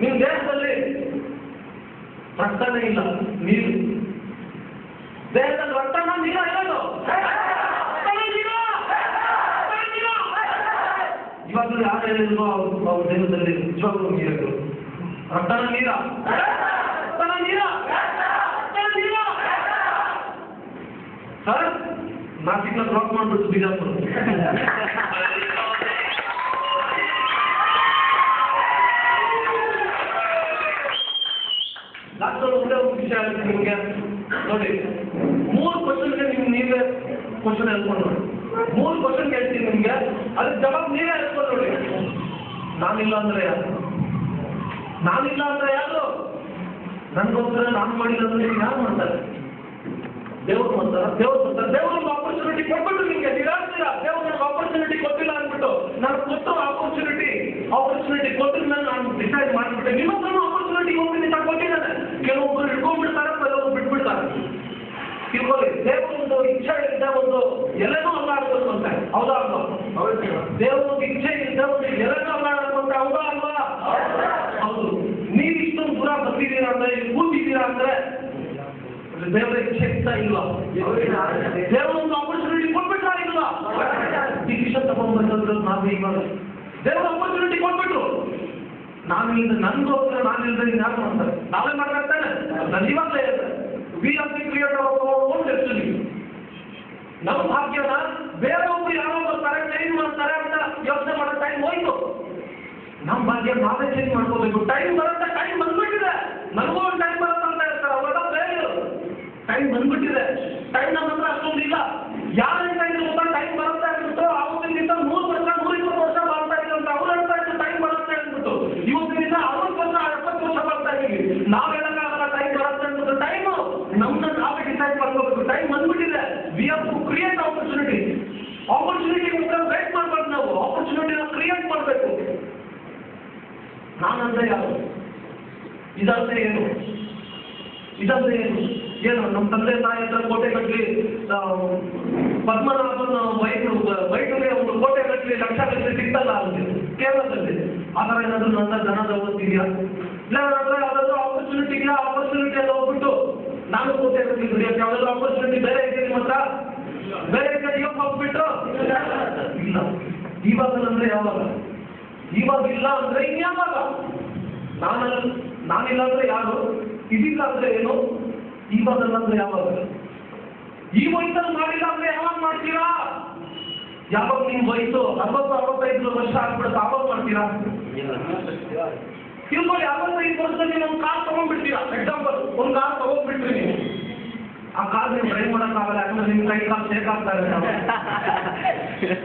ನಿಮ್ಮ ದೇಹದಲ್ಲಿ ರಕ್ತನೇ ಇಲ್ಲ, ನೀರು. ದೇಹದಲ್ಲಿ ರಕ್ತನ ನೀರ ಇರೋದು ಇವಾಗಲೂ ಯಾರು ಹೇಳಿದ್ರು ಅವ್ರ ದೇಹದಲ್ಲಿ ನಿಜವಾಗ್ಲೂ ನೀರು. ರಕ್ತನ ನೀರ ಸರ್, ನಾಸಿಕ್ನ ಬ್ಲಾಕ್ ಮಾಡ್ಬಿಟ್ಟು ಬಿಜಾಪುರ. ಲಾಸ್ಟಲ್ಲಿ ಒಂದೇ ಒಂದು ವಿಷಯ ಆಗುತ್ತೆ ನಿಮಗೆ ನೋಡಿ. 3 ಕ್ವಶನ್ಗೆ ನೀವೇ ಕ್ವಶನ್ ಹೇಳ್ಕೊಂಡು ನೋಡಿ. 3 ಕ್ವಶನ್ ಹೇಳ್ತೀನಿ ನಿಮ್ಗೆ, ಅದಕ್ಕೆ ಜವಾಬ್ ನೀವೇ ಹೇಳ್ಕೊಂಡು ನೋಡಿ. ನಾನಿಲ್ಲ ಅಂದ್ರೆ ಯಾರು? ನನ್ಗೋಸ್ಕರ ನಾನು ಮಾಡಿಲ್ಲ ಅಂದ್ರೆ ಯಾರು ಮಾಡ್ತಾರೆ? ದೇವ್ರು ಮಾಡ್ತಾರ? ದೇವ್ರಿಗೆ ಆಪರ್ಚುನಿಟಿ ಕೊಟ್ಬಿಟ್ಟು ನಿಮ್ಗೆ ನಿರಾಡ್ತೀರ. ದೇವ್ರಿಗೆ ಆಪರ್ಚುನಿಟಿ ಕೊಟ್ಟಿಲ್ಲ ಅಂದ್ಬಿಟ್ಟು ನಾನು ಕೊಟ್ಟು ಆಪರ್ಚುನಿಟಿ ಕೊಟ್ಟಿದ ಮೇಲೆ ನಾನು ಡಿಸೈಡ್ ಮಾಡಿಬಿಟ್ಟೆ. ನಿಮ್ಮ ಹತ್ರ ಆಪರ್ಚುನಿಟಿ ಹೋಗ್ತೀನಿ ಅಂತ ಕೊಟ್ಟಿದ್ದಾನೆ. ಕೆಲವೊಬ್ಬರು ಹಿಡ್ಕೊಂಡ್ಬಿಡ್ತಾರೆ, ಕೆಲವೊಬ್ಬರು ಬಿಟ್ಬಿಡ್ತಾರೆ. ತಿಳ್ಕೊಳ್ಳಿ, ದೇವರೊಂದು ಇಚ್ಛೆ ಇದ್ದ ಒಂದು ಎಲ್ಲನೂ ಅಲ್ಲಾಡ್ಬೇಕು ಅಂತ, ಹೌದಾ ಅಲ್ವಾ? ದೇವರೊಂದು ಇಚ್ಛೆ ಇದ್ದ ಒಂದು ಎಲ್ಲನೂ ಅಲ್ಲಾಡ್ಬೇಕು ಅಂತ, ಹೌದಾ ಅಲ್ವಾ? ಹೌದು. ನೀವು ಇಷ್ಟೊಂದು ದೂರ ಬಂದಿದ್ದೀರಾ ಅಂದ್ರೆ, ಇಲ್ಲಿ ಕೂತಿದ್ದೀರಾ ಅಂದ್ರೆ ದೇವರ ಇಚ್ಛೆ ಇತ್ತ ಇಲ್ವಾ? ದೇವರೊಂದು ಆಪರ್ಚುನಿಟಿ ಕೊಟ್ಬಿಟ್ರಾ ಇಲ್ವಾ? ಡಿಸಿಷನ್ ತಗೊಂಡ್ಬಂದ್ರೆ ನಾವು ಇವಾಗ ದೇವರ ಆಪರ್ಚುನಿಟಿ ಕೊಟ್ಬಿಟ್ರು. ನಾನಿಲ್ಲದೆ ನನ್ಗೋಸ್ಕರ ನಾನಿಲ್ಲದೆ ಯಾರು ಮಾಡ್ತಾರೆ? ನಾವೇ ಮಾಡ್ತಾನೆ. ನಾನು ಇವಾಗಲೇ we are the creator of our own destiny. ನಮ್ಮ ಭಾಗ್ಯನ ಬೇರೆಯೊಬ್ರು ಯಾರೋ ಬರ್ತಾರೆ ಚೇಂಜ್ ಮಾಡ್ತಾರೆ ಅಂತ ಯೋಚನೆ ಮಾಡೋ ಟೈಮ್ ಹೋಯ್ತು. ನಮ್ಮ ಭಾಗ್ಯ ನಾವೇ ಚೇಂಜ್ ಮಾಡ್ಕೋಬೇಕು. ಟೈಮ್ ಬರುತ್ತೆ, ಟೈಮ್ ಬಂದ್ಬಿಟ್ಟಿದೆ. ನನಗೂ ಒಂದು ಟೈಮ್ ಬರುತ್ತೆ ಅಂತ ಹೇಳ್ತಾರೆ, ಅವಾಗ ಬೇರೆ ಟೈಮ್ ಬಂದ್ಬಿಟ್ಟಿದೆ. ಟೈಮ್ ನಮ್ಮ ಹತ್ರ ಅಷ್ಟೊಂದು ಇಲ್ಲ. ಯಾರಿಂದ ಇದು ಗೊತ್ತಾ? ಟೈಮ್ ಬರುತ್ತೆ ಅಂದ್ಬಿಟ್ಟು ಅವತ್ತಿನಿಂದ 100 ವರ್ಷ 120 ವರ್ಷ ಮಾಡ್ತಾ ಇದ್ರು ಅಂತ ಅವ್ರು ಹೇಳ್ತಾ ಇದ್ರು ಟೈಮ್ ಬರುತ್ತೆ ಅಂದ್ಬಿಟ್ಟು. ಇವತ್ತಿನಿಂದ 60 ವರ್ಷ 70 ವರ್ಷ ಬರ್ತಾ ಇದೀವಿ. ನಾವು ಹೇಳಕ್ಕಾಗಲ್ಲ ಟೈಮ್ ಬರುತ್ತೆ ಅಂದ್ಬಿಟ್ಟು. ಟೈಮು ನಮ್ಮನ್ನ ನಾವೇ ಡಿಸೈಡ್ ಮಾಡ್ಕೋಬೇಕು. ಟೈಮ್ ಬಂದ್ಬಿಟ್ಟಿದೆ. We have to create opportunity. ಆಪರ್ಚುನಿಟಿಗೋಸ್ಕರ ವೇಟ್ ಮಾಡ್ಬಾರ್ದು. ನಾವು ಆಪರ್ಚುನಿಟಿನ ಕ್ರಿಯೇಟ್ ಮಾಡಬೇಕು. ನಾನಂದ್ರೆ ಯಾರು? ಇದಂದ್ರೆ ಏನು? ಇದಂದ್ರೆ ಏನು? ಏನು ನಮ್ಮ ತಂದೆ ತಾಯಿ ಹತ್ರ ಕೋಟೆ ಕಟ್ಟಲಿ, ಪದ್ಮನಾಭನ ವೈಟುಗೆ ಒಂದು ಕೋಟೆ ಕಟ್ಟಲಿ, ಲಕ್ಷ ಕಟ್ಟಲಿ ಸಿಗ್ತಲ್ಲ ಅಂತ ಕೇರಳದಲ್ಲಿ. ಆ ಥರ ಏನಾದರೂ ನನ್ನ ಜನದ ಓದ್ತಿದ್ಯಾ? ಇಲ್ಲ ನನ್ನ ಯಾವ್ದಾದ್ರು ಆಪರ್ಚುನಿಟಿ ಇಲ್ಲ, ಆಪರ್ಚುನಿಟಿಯಲ್ಲಿ ಹೋಗ್ಬಿಟ್ಟು ನಾನು ಕೋಟೆ ಕಟ್ಟಲಿ ದುಡಿಯೋಕೆ ಯಾವ್ದಾದ್ರು ಆಪರ್ಚುನಿಟಿ ಬೇರೆ ಇದೆ ನಿಮ್ಮ ಹತ್ರ? ಬೇರೆ ಕಡೆಗೆ ಹೋಗ್ಬಿಟ್ಟು ಇಲ್ಲ. ಇವಾಗಲಂದ್ರೆ ಯಾವಾಗ? ಇವಾಗ ಇಲ್ಲ ಅಂದ್ರೆ ಇನ್ಯಾವಾಗ? ನಾನಿಲ್ಲ ಅಂದ್ರೆ ಯಾರು? ಇದಿಲ್ಲ ಅಂದ್ರೆ ಏನು? ಇವಾಗಲ್ಲ ಅಂದ್ರೆ ಯಾವಾಗ? ಈ ವಯಸ್ಸಲ್ಲಿ ಮಾಡಿಲ್ಲ ಅಂದ್ರೆ ಯಾವಾಗ ಮಾಡ್ತೀರಾ? ಯಾವಾಗ ನಿಮ್ ವಯಸ್ಸು 60-65 ವರ್ಷ ಆಗ್ಬಿಡುತ್ತೆ ಆವಾಗ ಮಾಡ್ತೀರಾ? ತಿಳ್ಕೊಳ್ಳಿ, 65 ವರ್ಷದಲ್ಲಿ ಒಂದು ಕಾರ್ ತಗೊಂಡ್ಬಿಡ್ತೀರಾ. ಎಕ್ಸಾಂಪಲ್, ಒಂದು ಕಾರ್ ತಗೊಂಡ್ಬಿಟ್ರಿ ನೀವು. ಆ ಕಾರ್ ನೀವು ಡ್ರೈವ್ ಮಾಡೋಕ್ಕಾಗಲ್ಲ, ಯಾಕಂದ್ರೆ ನಿಮ್ ಕೈ ಕಾಲು ಶೇಕ್ ಆಗ್ತಾ ಇರುತ್ತೆ.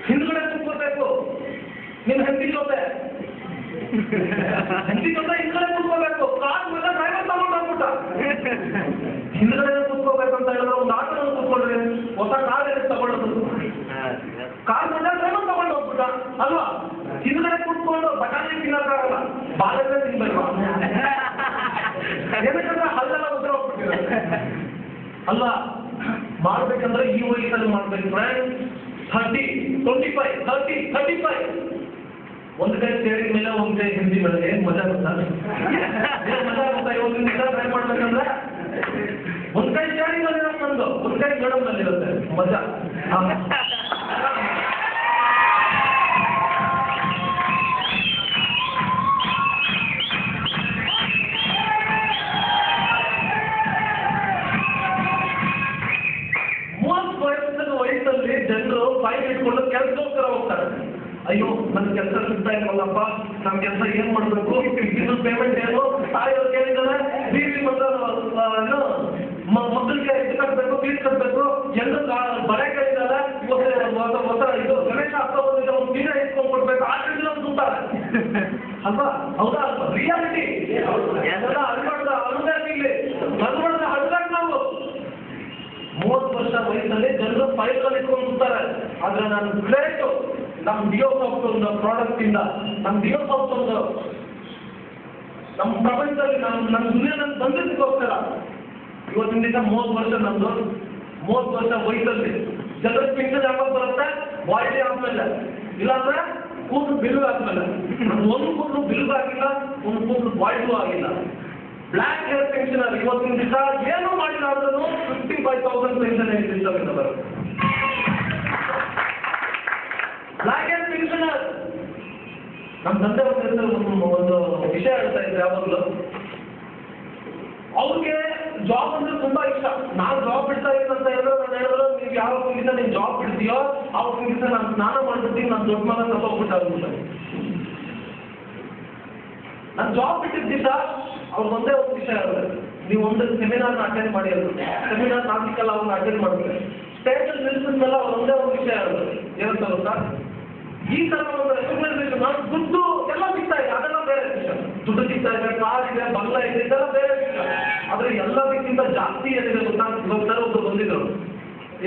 ಹಿಂದ್ಗಡೆ ಕೂತ್ಕೋಬೇಕು ನಿಮ್ ಹೆಂಡತಿ ಜೊತೆ ಹಿಂದ್ಗಡೆ ಕೂತ್ಕೋಬೇಕು. ಕಾರ್ ಮತ್ತೆ ಡ್ರೈವರ್ ತಗೊಂಡು ಹೋಗ್ಬಿಟ್ಟ. ಹಿಂದ್ಗಡೆ ಕೂತ್ಕೋಬೇಕಂತ ಹೇಳಿದ್ರೆ ಒಂದು ಆಟೋದಲ್ಲಿ ಕೂತ್ಕೊಂಡ್ರೆ ಹೊಸ ಕಾರ್ ಎಲ್ಲಿ ತಗೊಳ್ಳೋದು? ಕಾರ್ ಮತ್ತೆ ಡ್ರೈವರ್ ತಗೊಂಡು ಹೋಗ್ಬಿಟ್ಟ ಅಲ್ವಾ? ಹಿಂದ್ಗಡೆ ಕೂತ್ಕೊಂಡು ಬಟಾಣಿ ತಿನ್ನಕ್ಕಾಗಲ್ಲ, ಬಾಳೆಲ್ಲ ತಿನ್ಬೇಕು. ಏನಕ್ಕಂದ್ರೆ ಹಲ್ಲೆಲ್ಲ ಉದ್ರ ಹೋಗ್ಬಿಟ್ಟಿರುತ್ತೆ ಅಲ್ಲ. ಮಾಡ್ಬೇಕಂದ್ರೆ ಈ ವಯಸ್ಸಲ್ಲಿ ಮಾಡ್ಬೇಕು ಫ್ರೆಂಡ್. 30, 25, 30, 35 ಒಂದು ಕೈ ಸ್ಟೇರಿಂಗ್ ಮೇಲೆ ಒಂದು ಕೈ ಹಿಂದಿ ಮೇಲೆ ಏನ್ ಮಜಾ ಗೊತ್ತಾ? ಮಜಾ ಗೊತ್ತಾ? ಇವತ್ತಿನ ದಿವಸ ಟ್ರೈ ಮಾಡ್ಬೇಕಂದ್ರೆ ಒಂದ್ ಕೈ ಸ್ಟೇರಿಂಗ್ ಅಲ್ಲಿ ಇರುತ್ತೆ, ನಂದು ಒಂದ್ ಕೈ ಮೇಡಮ್ ನಲ್ಲಿ ಇರುತ್ತೆ. ಮಜಾ. ವಯಸ್ಸಲ್ಲಿ ಜನರು ಫೈಲ್ ಇಟ್ಕೊಂಡು ಕೆಲಸಕ್ಕೋಸ್ಕರ ಹೋಗ್ತಾರೆ. ಅಯ್ಯೋ ನನ್ ಕೆಲಸ ಸಿಗ್ತಾ ಇಲ್ವಲ್ಲಪ್ಪ, ನಮ್ ಕೆಲಸ ಏನ್ ಮಾಡ್ಬೇಕು, ಇದು ಪೇಮೆಂಟ್ ಏನು, ತಾಯಿಯವ್ರು ಕೇಳಿದ್ದಾರೆ, ಬೀದಿ ಮಕ್ಕಳಿಗೆ ಇದು ಕಟ್ಬೇಕು, ಫೀಸ್ ಕಟ್ಬೇಕು, ಎಲ್ಲ ಬಳೆ ಕೇಳಿದ್ದಾರೆ, ಹೊಸ ಇದು ಗಣೇಶ ಹಬ್ಬ ಬಂದಿದೆ, ಒಂದು ಬೀಗ ಇಟ್ಕೊಂಡ್ ಕೊಡ್ಬೇಕು, ಆ ರೀತಿ ತುಂಬ್ತಾರೆ ಅಲ್ವಾ? ಹೌದಾ ಅಲ್ವಾ? ರಿಯಾಲಿಟಿ ಎಲ್ಲ ಅನ್ಬಾರ್ದ ಅನುದಾನಿಲ್ಲಿ ಅನ್ಬಾರ್ದ ಹಡ್ದಾಗ ನಾವು 30 ವರ್ಷ ವಯಸ್ಸಲ್ಲಿ ಜನರು ಫೈಲ್ಗಳು ಇಟ್ಕೊಂಡು ಕೂತಾರೆ. ಆದ್ರೆ ನಾನು ಗ್ರೇಟು. ನಮ್ಮ ಡಿಯೋಸಾಫ್ಟ್ ಒಂದು ಪ್ರಾಡಕ್ಟ್ ಇಂದ, ನಮ್ಮ ಡಿಯೋಸಾಫ್ಟ್ ಒಂದು ನಮ್ಮ ಪ್ರಪಂಚದಲ್ಲಿ ನನ್ನ ದುನಿಯಾದಲ್ಲಿ ಬಂದಿದ್ದಕ್ಕೋಸ್ಕರ ಇವತ್ತಿನ ದಿವಸ 30 ವರ್ಷ ನಮ್ದು. 30 ವರ್ಷ ವಯಸ್ಸಲ್ಲಿ ಜನರ ಪಿಂಚಣಿ ಯಾವಾಗ ಬರುತ್ತೆ? ಬಾಯ್ಲಿ ಆದ್ಮೇಲೆ, ಇಲ್ಲಾಂದ್ರೆ ಕೂದಲು ಬಿಲ್ಲು ಆದ್ಮೇಲೆ. ಒಂದು ಕೂದಲು ಬಿಲ್ಲು ಆಗಿಲ್ಲ, ಒಂದು ಕೂದಲು ಬಾಯ್ಲು ಆಗಿಲ್ಲ. ಬ್ಲ್ಯಾಕ್ ಹೇರ್ ಪೆನ್ಷನರ್ ಇವತ್ತಿನ ದಿವಸ ಏನು ಮಾಡಿಲ್ಲ ಅಂದ್ರೂ 55,000 ಪೆನ್ಷನ್ ಸಿಸ್ಟಮ್ ಬರುತ್ತೆ. Black hair pensioner. ನಮ್ಮ ತಂದೆ ಒಂದು ವಿಷಯ ಹೇಳ್ತಾ ಇದ್ದೆ ಯಾವಾಗಲೂ. ಅವ್ರಿಗೆ ಜಾಬ್ ಅಂದ್ರೆ ತುಂಬಾ ಇಷ್ಟ. ನಾನು ಜಾಬ್ ಬಿಡ್ತಾ ಇದ್ದೀನಿ ಅಂತ ಹೇಳಿದ್ರು, ನಾನು ಹೇಳಿದ್ರು ನೀವು ಯಾವ ದಿವಸ ನೀವು ಜಾಬ್ ಬಿಡ್ತೀಯೋ ಅವತ್ತಿನ ದಿವಸ ನಾನು ಸ್ನಾನ ಮಾಡ್ಬಿಡ್ತೀನಿ, ನಾನು ದೊಡ್ಡ ಮಗ ತಗೋಗ್ಬಿಟ್ಟು ಆಗ್ಬಿಟ್ಟು. ನಾನು ಜಾಬ್ ಬಿಟ್ಟಿದ್ದ ದಿವಸ ಅವ್ರು ಒಂದೇ ಒಂದು ವಿಷಯ ಹೇಳಿದ್ರೆ, ನೀವು ಒಂದು ಸೆಮಿನಾರ್ನ ಅಟೆಂಡ್ ಮಾಡಿ ಅಂದ್ರು. ಸೆಮಿನಾರ್ ನಾಲ್ಕಲ್ಲ ಅವ್ರನ್ನ ಅಟೆಂಡ್ ಮಾಡಿದ್ರೆ ಸ್ಟೇಜಲ್ಲಿ ನಿಲ್ಸಿದ ಮೇಲೆ ಅವ್ರು ಒಂದೇ ಒಂದು ವಿಷಯ ಹೇಳಿದ್ರು. ಏನಂತ ಗೊತ್ತಾ? ಈ ತರ ಒಂದು ರೆಕಗ್ನೈಸೇಷನ್, ದುಡ್ಡು ಎಲ್ಲ ಸಿಗ್ತಾ ಇದೆ, ಅದೆಲ್ಲ ಬೇರೆ ವಿಷಯ. ದುಡ್ಡು ಸಿಗ್ತಾ ಇದೆ, ಕಾರ್ ಇದೆ, ಬಂಗ್ಲ ಇದೆ, ಇದೆಲ್ಲ ಬೇರೆ ವಿಷಯ. ಆದ್ರೆ ಎಲ್ಲದಕ್ಕಿಂತ ಜಾಸ್ತಿ ಏನಿದೆ ಗೊತ್ತಾ? ಸರ್ ಒಬ್ರು ಬಂದಿದ್ರು,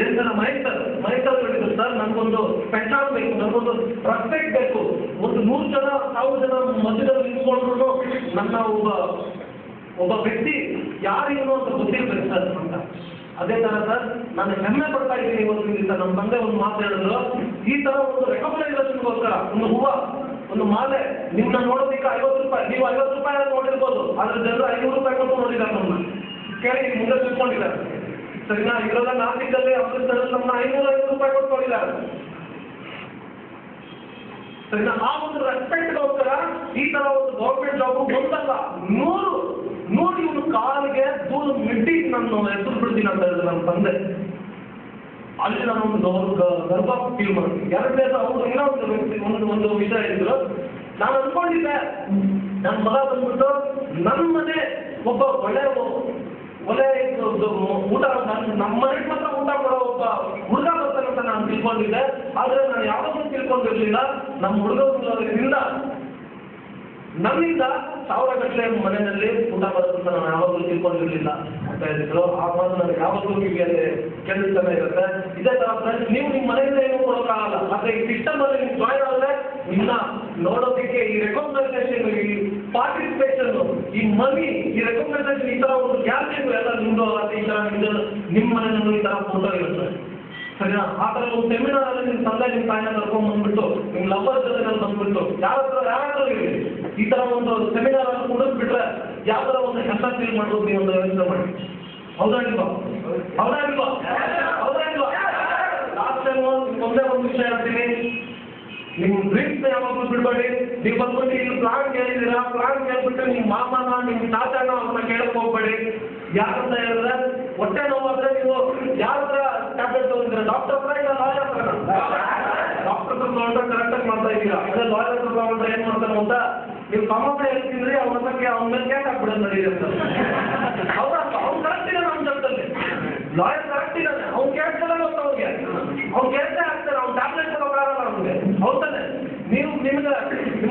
ಏನ್ ಸರ್ ಮೈಸೂರು ಹೇಳಿದ್ರು, ಸರ್ ನನಗೊಂದು ಪೆಟ್ರೋಲ್ ಬೇಕು, ನನಗೊಂದು ರೆಸ್ಪೆಕ್ಟ್ ಬೇಕು. ಒಂದು 100 ಜನ 1000 ಜನ ಮಧ್ಯದಲ್ಲಿ ನಿಂತ್ಕೊಂಡ್ರು ನನ್ನ ಒಬ್ಬ ವ್ಯಕ್ತಿ ಯಾರಿಗೂ ಅಂತ ಗೊತ್ತಿರ್ಬೇಕು ಸರ್ ಅಂತ. ಅದೇ ತರ ಸರ್ ನಾನು ಹೆಮ್ಮೆ ಪಡ್ತಾ ಇದ್ದೀನಿ ಇವತ್ತಿನ ದಿವಸ. ನಮ್ಮ ತಂದೆ ಒಂದು ಮಾತು ಹೇಳಿದ್ರು, ಈ ತರ ಒಂದು ರೆಕಗ್ನೈಸೇಷನ್ಗೋಸ್ಕರ ಒಂದು ಹೂವ, ಒಂದು ಮಾಲೆ, ನಿಮ್ಮನ್ನ ನೋಡೋದಕ್ಕೆ 50 ರೂಪಾಯಿ, ನೀವು 50 ರೂಪಾಯಿ ನೋಡಿರ್ಬೋದು, ಆದ್ರೆ ಜನರು 500 ರೂಪಾಯಿ ಕೊಟ್ಟು ನೋಡಿದ್ದಾರೆ. ನಮ್ಮನ್ನ ಕೇಳಿ ಮುಂದೆ ತಿಳ್ಕೊಂಡಿದ್ದಾರೆ. ಸರಿನಾ? ಇರೋದ ನಾಸಿಕಲ್ಲಿ ಅಮೃತಸರಲ್ಲಿ ನಮ್ಮನ್ನ 550 ರೂಪಾಯಿ ಕೊಟ್ಟು ನೋಡಿದ್ದಾರೆ. ಸರಿನಾ? ಆ ಒಂದು ರೆಸ್ಪೆಕ್ಟ್ಗೋಸ್ಕರ ಈ ತರ ಒಂದು ಗೌರ್ಮೆಂಟ್ ಜಾಬ್ ಒಂದಲ್ಲ 100 ಇವನು ಕಾಲಿಗೆ ದೂರ ಮಿಡ್ಡಿ ನಾನು ಹೆಸರು ಬಿಡ್ತೀನಿ ಅಂತ ಹೇಳಿದ್ರೆ ನನ್ನ ತಂದೆ. ಅಲ್ಲಿ ನಾನು ಒಂದು ಗರ್ಭ ಫೀಲ್ ಮಾಡ್ತೀನಿ. ಎರಡನೇದು ಅವರು ಏನೋ ಒಂದು ವಿಷಯ ಹೇಳಿದ್ರು. ನಾನು ಅನ್ಕೊಂಡಿದ್ದೆ ನನ್ನ ಮಗ ಬಂದ್ಬಿಟ್ಟು ನನ್ನ ಮನೆ ಒಬ್ಬ ಒಳ್ಳೆ ಊಟ ನಮ್ಮ ಮನೆಗೆ ಮಾತ್ರ ಊಟ ಕೊಡೋ ಒಬ್ಬ ಹುಡುಗ ಬರ್ತಾನೆ ಅಂತ ನಾನು ತಿಳ್ಕೊಂಡಿದ್ದೆ. ಆದ್ರೆ ನಾನು ಯಾವಾಗಲೂ ತಿಳ್ಕೊಂಡಿರ್ಲಿಲ್ಲ ನಮ್ಮ ಹುಡುಗರಿಂದ ನನ್ನಿಂದ 1000 ಗಟ್ಟಲೆ ಮನೆಯಲ್ಲಿ ಊಟ ಬರುತ್ತಂತ ನಾನು ಯಾವಾಗಲೂ ತಿಳ್ಕೊಂಡಿರ್ಲಿಲ್ಲ ಅಂತ ಹೇಳಿದ್ರು. ಆ ಮಾತು ನನಗೆ ಯಾವಾಗಲೂ ನಿಮಗೆ ಕೇಳಿಸ್ತಾನೆ ಇರುತ್ತೆ. ಇದೇ ತರ ಫ್ರೆಂಡ್ಸ್, ನೀವು ನಿಮ್ಮ ಮನೆಯಿಂದ ಏನು ಕೊಡೋಕ್ಕಾಗಲ್ಲ. ಆದ್ರೆ ಈ ಸಿಸ್ಟಮ್ ಅಲ್ಲಿ ನೀವು ಜಾಯ್ನ್ ಆದ್ರೆ ಇನ್ನ ನೋಡೋದಕ್ಕೆ ಈ ರೆಕಗ್ನೈಸೇಷನ್, ಈ ಪಾರ್ಟಿಸಿಪೇಷನ್, ಈ ಮನಿ, ಈ ರೆಕಗ್ನೈಸೇಷನ್, ಈ ತರ ಒಂದು ಗ್ಯಾಲರಿ ಎಲ್ಲ ನಿಮ್ದು ಈ ತರ ನಿಮ್ಮ ಮನೆಯಲ್ಲೂ ಈ ತರ ಫೋಟೋ ಇರುತ್ತೆ. ಸರಿನಾ? ಆ ತರ ಒಂದು ಸೆಮಿನಾರ್ ಅಲ್ಲಿ ನಿಮ್ಮ ತಂದೆ ನಿಮ್ಮ ತಾಯಿನ ಕರ್ಕೊಂಡ್ ಬಂದ್ಬಿಟ್ಟು ನಿಮ್ ಲವರ್ ಜೊತೆ ಬಂದ್ಬಿಟ್ಟು ಯಾರಾದ್ರೂ ಇರಲಿ ಈ ತರ ಒಂದು ಸೆಮಿನಾರ್ ಅಲ್ಲಿ ಕುಡಿದ್ಬಿಟ್ರೆ ಯಾವ ತರ ಒಂದು ಹೆಸರು ಫೀಲ್ ಮಾಡೋದು ನೀವು ಒಂದು ಯೋಚನೆ ಮಾಡಿ. ಹೌದಾಗಿಲ್ವಾ? ಲಾಸ್ಟ್ ಟೈಮ್ ಒಂದೇ ಒಂದು ವಿಷಯ ಹೇಳ್ತೀನಿ. ನಿಮ್ ಡ್ರೀಮ್ಸ್ ಯಾವಾಗಲೂ ಬಿಡ್ಬೇಡಿ. ನೀವು ಬಂದ್ಬಿಟ್ಟು ಇಲ್ಲಿ ಪ್ಲಾನ್ ಕೇಳಿದ್ದೀರಾ, ಪ್ಲಾನ್ ಕೇಳ್ಬಿಟ್ಟು ನಿಮ್ಮ ಮಾಮನ ನಿಮ್ಮ ತಾತನ ಅವ್ರನ್ನ ಕೇಳಕ್ ಹೋಗ್ಬೇಡಿ. ಯಾಕಂತ ಹೇಳಿದ್ರೆ ಹೊಟ್ಟೆ ನೋವಾದ್ರೆ ನೀವು ಯಾರ ಹತ್ರ ಟ್ಯಾಬ್ಲೆಟ್ ತಗೊಂಡ್ರೆ, ಡಾಕ್ಟರ್ ಹತ್ರ ಇಲ್ಲ ಲಾಯರ್ ಹತ್ರ? ಡಾಕ್ಟರ್ ಹತ್ರ ತಗೊಂಡ್ರೆ ಕರೆಕ್ಟಾಗಿ ಮಾಡ್ತಾ ಇದ್ದೀರಾ. ಅದೇ ಲಾಯರ್ ಹತ್ರ ತಗೊಂಡ್ರೆ ಏನ್ ಮಾಡ್ತಾನೆ ಅಂತ ನೀವು ಕಮಕ ಹೇಳ್ತಿದ್ರಿ, ಅವ್ನ ಮೇಲೆ ಕೇಟ್ ಹಾಕ್ಬಿಡೋದು ನಡೀರುತ್ತೆ. ಹೌದಾ? ಅವ್ನು ಕರೆಕ್ಟ್ ಇದ್ದಾನೆ ಅವ್ನ ಜೊತೆಲಿ, ಲಾಯರ್ ಕರೆಕ್ಟ್ ಇದ್ದಾನೆ, ಅವ್ನು ಕೇಳ್ತಾನೆ ಗೊತ್ತ ಅವ್ನಿಗೆ, ಅವ್ನು ಕೇಳ್ತಾ ಆಗ್ತಾನೆ, ಅವ್ನು ಟ್ಯಾಬ್ಲೆಟ್ ಕೊಡೋಕ್ಕಾಗಲ್ಲ ಅವ್ನಿಗೆ. ಹೌದಾನೆ? ನಿಮ್ಗೆ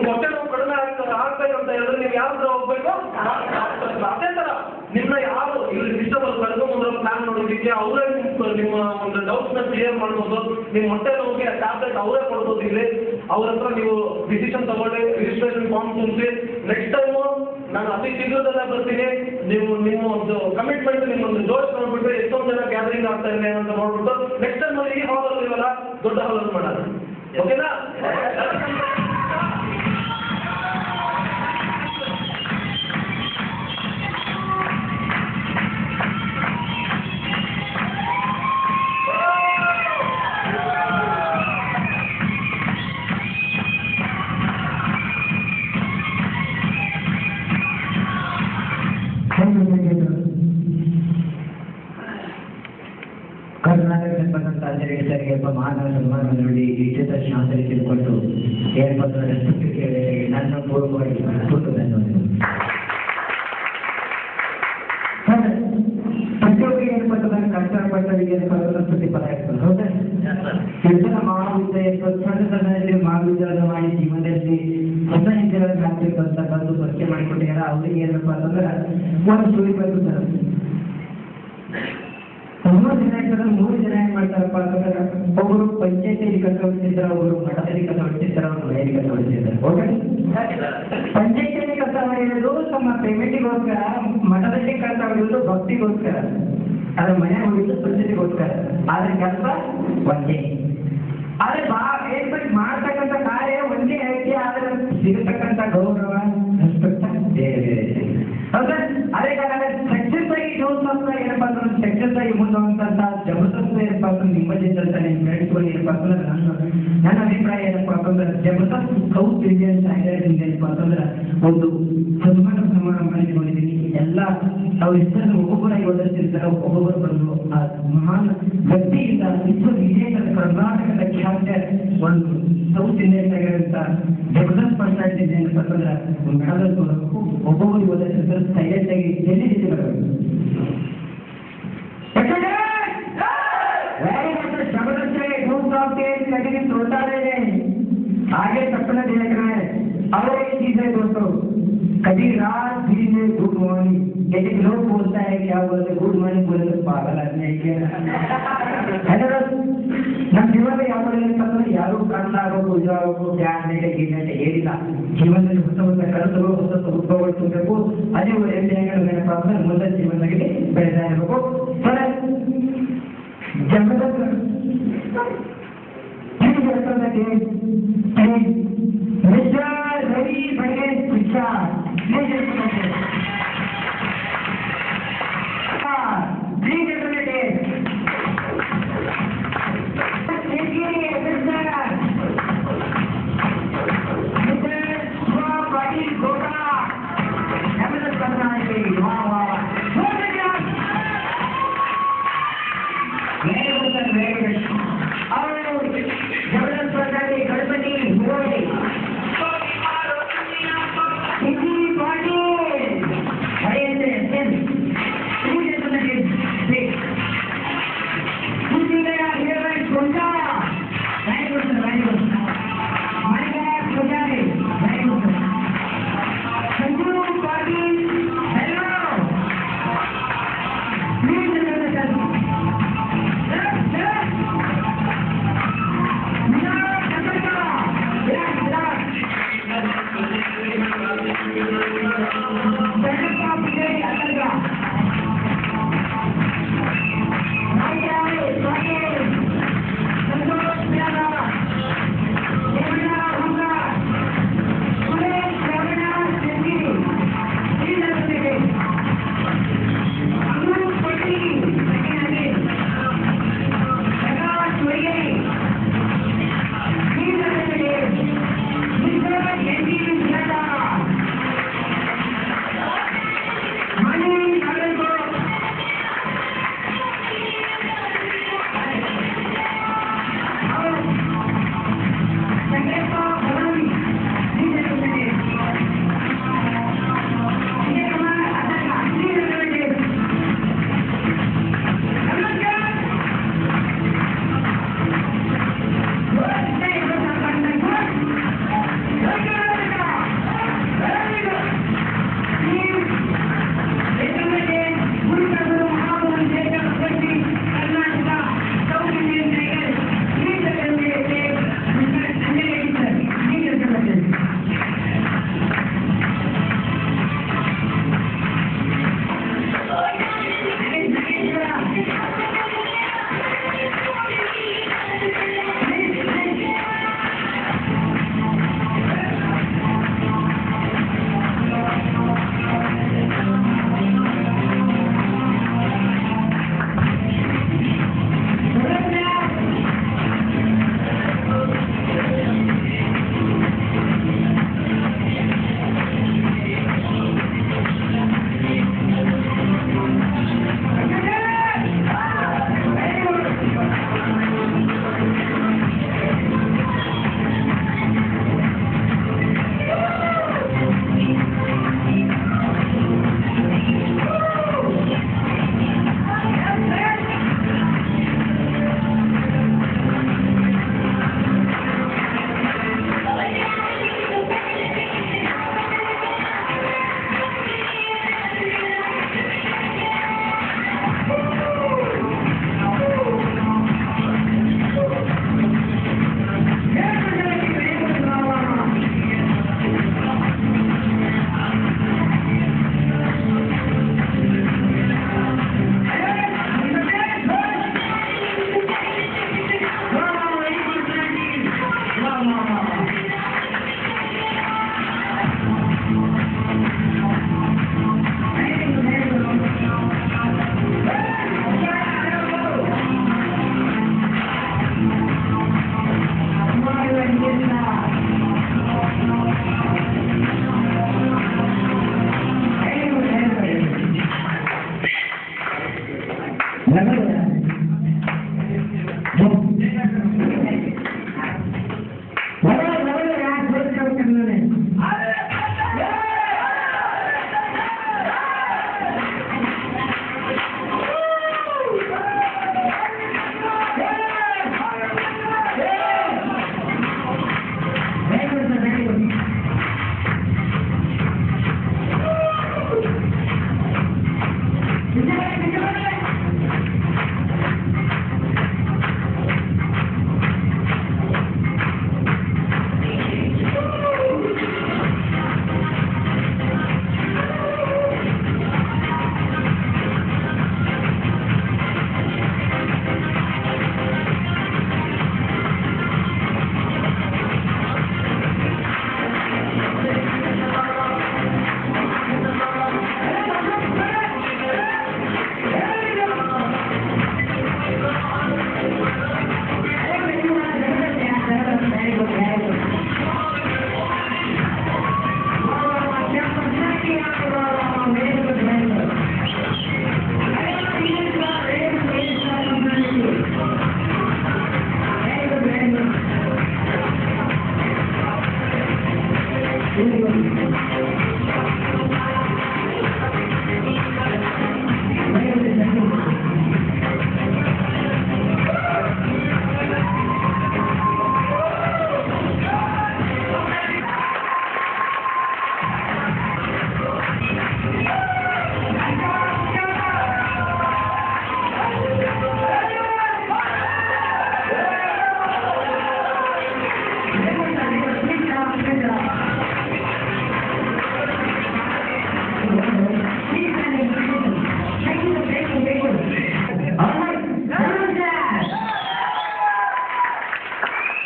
ಹೊಟ್ಟೆ ನೋವು ಕಡಿಮೆ ಆಗ್ಬೇಕಂತ ಹೇಳಿದ್ರೆ ನೀವು ಯಾವ ಹತ್ರ ಹೋಗ್ಬೇಕು? ಅದೇ ತರ ನಿಮ್ಮನ್ನ ಯಾರು ಇಲ್ಲಿ ಸಿಸ್ಟಮ್ ಅಲ್ಲಿ ಕರ್ಕೊಂಡ್ಬಂದ್ರೆ ಪ್ಲಾನ್ ನೋಡೋದಕ್ಕೆ ಅವರೇ ನಿಮ್ಮ ಒಂದು ಡೌಟ್ಸ್ ನ ಕ್ಲಿಯರ್ ಮಾಡ್ಬೋದು. ನಿಮ್ಮ ಹೊಟ್ಟೆ ನೋವಿಗೆ ಟ್ಯಾಬ್ಲೆಟ್ ಅವರೇ ಕೊಡ್ಬೋದು. ಇಲ್ಲಿ ಅವ್ರ ಹತ್ರ ನೀವು ಡಿಸಿಷನ್ ತಗೊಳ್ಳಿ, ರಿಜಿಸ್ಟ್ರೇಷನ್ ಫಾರ್ಮ್ ತುಂಬಿಸಿ. ನೆಕ್ಸ್ಟ್ ಟೈಮು ನಾನು ಅತಿ ಶೀಘ್ರದಲ್ಲೇ ಬರ್ತೀನಿ. ನೀವು ನಿಮ್ಮ ಒಂದು ಕಮಿಟ್ಮೆಂಟ್, ನಿಮ್ಮೊಂದು ಜೋಶ್ ನೋಡ್ಬಿಟ್ಟು ಎಷ್ಟೊಂದು ಜನ ಗ್ಯಾದರಿಂಗ್ ಆಗ್ತಾ ಇದೆ ಅಂತ ನೋಡ್ಬಿಟ್ಟು ನೆಕ್ಸ್ಟ್ ಟೈಮ್ ಅಲ್ಲಿ ಈ ಹಾಲ್ ಅಲ್ಲಿ ಇವಲ್ಲ ದೊಡ್ಡ ಹಾಲ್ ಅಲ್ಲಿ ಮಾಡೋಣ. ಓಕೆನಾ? ಕರ್ನಾಟಕ ಜನಪದ ಆಚರಣೆ ಮಾನವ ಸನ್ಮಾನ ನೀಡಿ ಇಚ್ಛಿತ ಆಚರಿಸಿಕೊಂಡು ಏರ್ಪಟ್ಟ ರೆಸ್ಪೆಕ್ಟ್ ನನ್ನ ಪೂರ್ವವಾಗಿ ಪ್ರತಿಯೊಬ್ಬರಿಗೆ ಏರ್ಪಟ್ಟದ ಕಷ್ಟಪಟ್ಟವರಿಗೆ ಸಂಸ್ಕೃತಿ ಪದ ಇರ್ತದೆ. ಹೌದಾ? ಹೆಚ್ಚಿನ ಮಹಾವಿದ್ಯಾಲಯ ಮಹಾವಿದ್ಯಾಲಯ ಮಾಡಿ ಜೀವನದಲ್ಲಿ ಹೊಸ ಹೆಜ್ಜೆಗಳನ್ನು ಹಾಕ್ಬೇಕಂತ ಬಂದು ಪರಿಚಯ ಮಾಡಿಕೊಟ್ಟಿದ್ದಾರೆ. ಅವ್ರಿಗೆ ಏನಪ್ಪ ಅಂತಂದ್ರೆ ಒಂದು ಸುಳಿ ಬರ್ತಾರೆ. 3 ಜನ ಇರ್ತಾರೆ. 3 ಜನ ಏನ್ ಮಾಡ್ತಾರಪ್ಪ ಅಂತಂದ್ರೆ ಒಬ್ಬರು ಪಂಚಾಯತಿಯಲ್ಲಿ ಕಸ ಹೊಡಿಸಿದ್ದಾರೆ, ಒಬ್ಬರು ಮಠದಲ್ಲಿ ಕಸ ಹೊಡಿಸಿದ್ದಾರೆ, ಅವರು ಮನೆಯಲ್ಲಿ ಕಸ ಹೊಡಿಸಿದ್ದಾರೆ. ಪಂಚಾಯತಿಯಲ್ಲಿ ಕಸ ಹೊಡೆಯೋದು ತಮ್ಮ ಪೇಮೆಂಟಿಗೋಸ್ಕರ, ಮಠದಲ್ಲಿ ಕಸ ಹೊಡೆಯೋದು ಭಕ್ತಿಗೋಸ್ಕರ, ಅದ್ರ ಮನೆ ಹೊಡೆಯೋದು ಪಂಚಾಯತಿಗೋಸ್ಕರ. ಆದ್ರೆ ಕೆಲಸ ಒಂದೇ. ಆದ್ರೆ ಏರ್ಪಟ್ಟು ಮಾಡ್ತಕ್ಕಂಥ ಕಾರ್ಯ ಒಂದೇ ಐತಿ. ಆದ್ರೆ ಸಿಗತಕ್ಕಂಥ ಗೌರವ ರೆಸ್ಪೆಕ್ಟ್ ಬೇರೆ ಬೇರೆ. ಹೌದಾ? ಅದೇ ಕಾರಣ ಸಕ್ಸಸ್ ಆಗಿ ಏನಪ್ಪಾ ಅಂದ್ರೆ ಸಕ್ಸಸ್ ಆಗಿ ಮುಂದುವಂತ ಜಬರ್ದಸ್ತ್ ಏನಪ್ಪಾ ಅಂದ್ರೆ ನಿಮ್ಮಲ್ಲಿದ್ದಂತ ನಿಮ್ಮ ಫ್ರೆಂಡ್ಸ್ಗಳು ಏನಪ್ಪಾ ಅಂತಂದ್ರೆ ನನ್ನ ಅಭಿಪ್ರಾಯ ಏನಪ್ಪಾ ಅಂತಂದ್ರೆ ಜಬರ್ದಸ್ತ್ ಸೌತ್ ಇಂಡಿಯನ್ ಸ್ಟ್ಯಾಂಡರ್ಡ್ ಏನಪ್ಪಾ ಅಂತಂದ್ರೆ ಒಂದು ಸನ್ಮಾನ ಸಮಾರಂಭ ನೋಡಿದೀನಿ. ಎಲ್ಲ ಅವ್ರ ಹೆಸರನ್ನು ಒಬ್ಬೊಬ್ಬರಾಗಿ ಓದಿರ್ತಿರ್ತಾರೆ. ಒಬ್ಬೊಬ್ಬರು ಬಂದು ಆ ಮಹಾನ್ ವ್ಯಕ್ತಿಯಿಂದ ವಿಶ್ವವಿಜೇತ ಕರ್ನಾಟಕದ ಖ್ಯಾತ ಒಂದು ಸೌತ್ ಇಂಡಿಯನ್ ಆಗಿರುವಂತ ಜಬರ್ದಸ್ತ್ ಪರ್ಸನಾಲಿಟಿ ಏನಪ್ಪಾ ಅಂತಂದ್ರೆ ಮೆಡಲ್ ಕೊಡಬೇಕು. ಒಬ್ಬೊಬ್ಬರಿಗೆ ಓದಿರ್ತಿರ್ತಾರೆ. ಸೈಲೆಂಟ್ ಆಗಿ ಎಲ್ಲಿ ಬರಬೇಕು. आगे सपना देखना है और एक चीज है दोस्तों, कभी रात दिन में गुड मॉर्निंग, जैसे लोग बोलता है क्या बोलते गुड मॉर्निंग बोले तो पागल आदमी है ना। ನಮ್ಮ ಜೀವನದಲ್ಲಿ ಯಾವಾಗ ಯಾರು ಕಣ್ಣಾಗೋ ಗುಜರಾಗೋ ಧ್ಯಾನ ಹೇಳಿಲ್ಲ. ಜೀವನದಲ್ಲಿ ಹೊಸ ಹೊಸ ಕನಸುಗಳು, ಹೊಸ ಹೊಸ ಉದ್ಭವಗಳು ತುಂಬಬೇಕು. ಅದೇ ಏನಪ್ಪ ಅಂದ್ರೆ ಮುಂದೆ ಜೀವನದಲ್ಲಿ ಬೆಳೆದ ಇರಬೇಕು. Mr. Ravi Ganesh Picture, please represent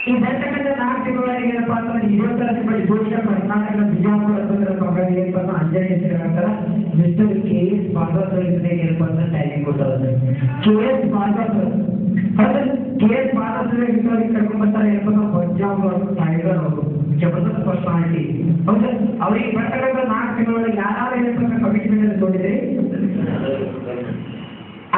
ಈ ಬರ್ತಕ್ಕಂಥ 4 ತಿಂಗಳಿಗೆ ಏನಪ್ಪ ಅಂತಂದ್ರೆ 20 ತಿಂಗಳ ಜ್ಯೋತಿಷ ಕರ್ನಾಟಕ ಬಿಜಾಪುರ ಅಂತಂದ್ರೆ ಏನಪ್ಪ ಅಂದ್ರೆ ಅಂಜನೇಯ ಶ್ರೀರಂತರ ಮಿಸ್ಟರ್ KS ಭಾಗವತ ಏನಪ್ಪ ಅಂದ್ರೆ ಟೈಮಿಂಗ್ ಕೊಟ್ಟವ್ರೆ. KS ಭಾಗವತ KS ಭಾಗವತ ಕರ್ಕೊಂಡ್ ಬರ್ತಾರೆ ಏನಪ್ಪ ಅಂದ್ರೆ ಪಂಜಾಬ್ ಅವರು ಟೈಗರ್ ಅವರು ಜಬರ್ದಸ್ತ್ ಪರ್ಸನಾಲಿಟಿ. ಹೌದಾ, ಅವ್ರಿಗೆ ಬರ್ತಕ್ಕಂಥ 4 ತಿಂಗಳೊಳಗೆ ಯಾರು ಏನಪ್ಪ ಅಂದ್ರೆ ಕಮಿಟ್ಮೆಂಟ್ ನೋಡಿದ್ರಿ,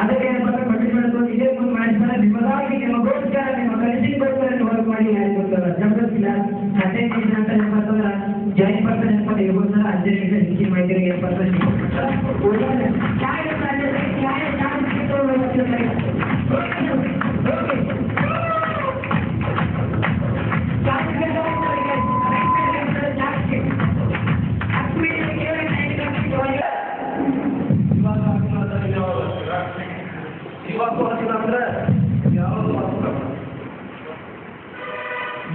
ಅದಕ್ಕೆ ಏನಪ್ಪ ಅಂದ್ರೆ ಕಮಿಟ್ಮೆಂಟ್ ಇದೇ ಒಂದು ಮಾಡ್ತಾರೆ. ನಿಮ್ಮದಾಗಿ ನಿಮಗೋಸ್ಕರ ನಿಮ್ಮ ಕಲಿಸಿಗೋಸ್ಕರ ವರ್ಕ್ ಮಾಡಿ ಹೇಳ್ಕೊಡ್ತಾರೆ. ಜಬರ್ದಸ್ತ್ ಅಟೆಂಡ್ ಅಂತ ಏನಪ್ಪ ಅಂತಂದ್ರೆ ಜಾಯಿನ್ ಪರ್ಸನ್ ಏನಪ್ಪ ಇರ್ಬೋದು ಅಂಜನೇಯ ಹೆಚ್ಚಿನ ಮಾಹಿತಿ ಏನಪ್ಪ ಅಂದ್ರೆ ಇವಾಗ ಅಂದ್ರೆ ಯಾವುದು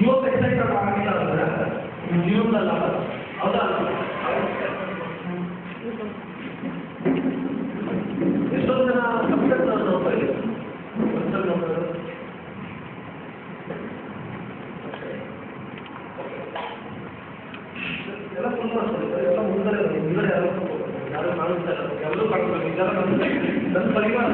ಇವತ್ತು ಎಕ್ಸೈಟ್ ಆಗಿಲ್ಲ ಅಂದ್ರೆ ಜೀವನದಲ್ಲ, ಹೌದಾ? ಎಷ್ಟೊಂದು ಜನ ಸಬ್ಜೆಕ್ಟ್ ನೋಡ್ತಾ ಇದ್ದಾರೆ, ಎಲ್ಲ ಫುಲ್ ಮಾಡ್ತಾರೆ, ಎಲ್ಲ ಮುಂದೆ ಹಿಂದೆ ಯಾರು ಕಾಣಿಸ್ತಾ ಇಲ್ಲ, ಎಲ್ಲರೂ ಕಾಣಿಸ್ತಾರೆ. ಇದೆಲ್ಲ ನನ್ನ ಪರಿವಾರ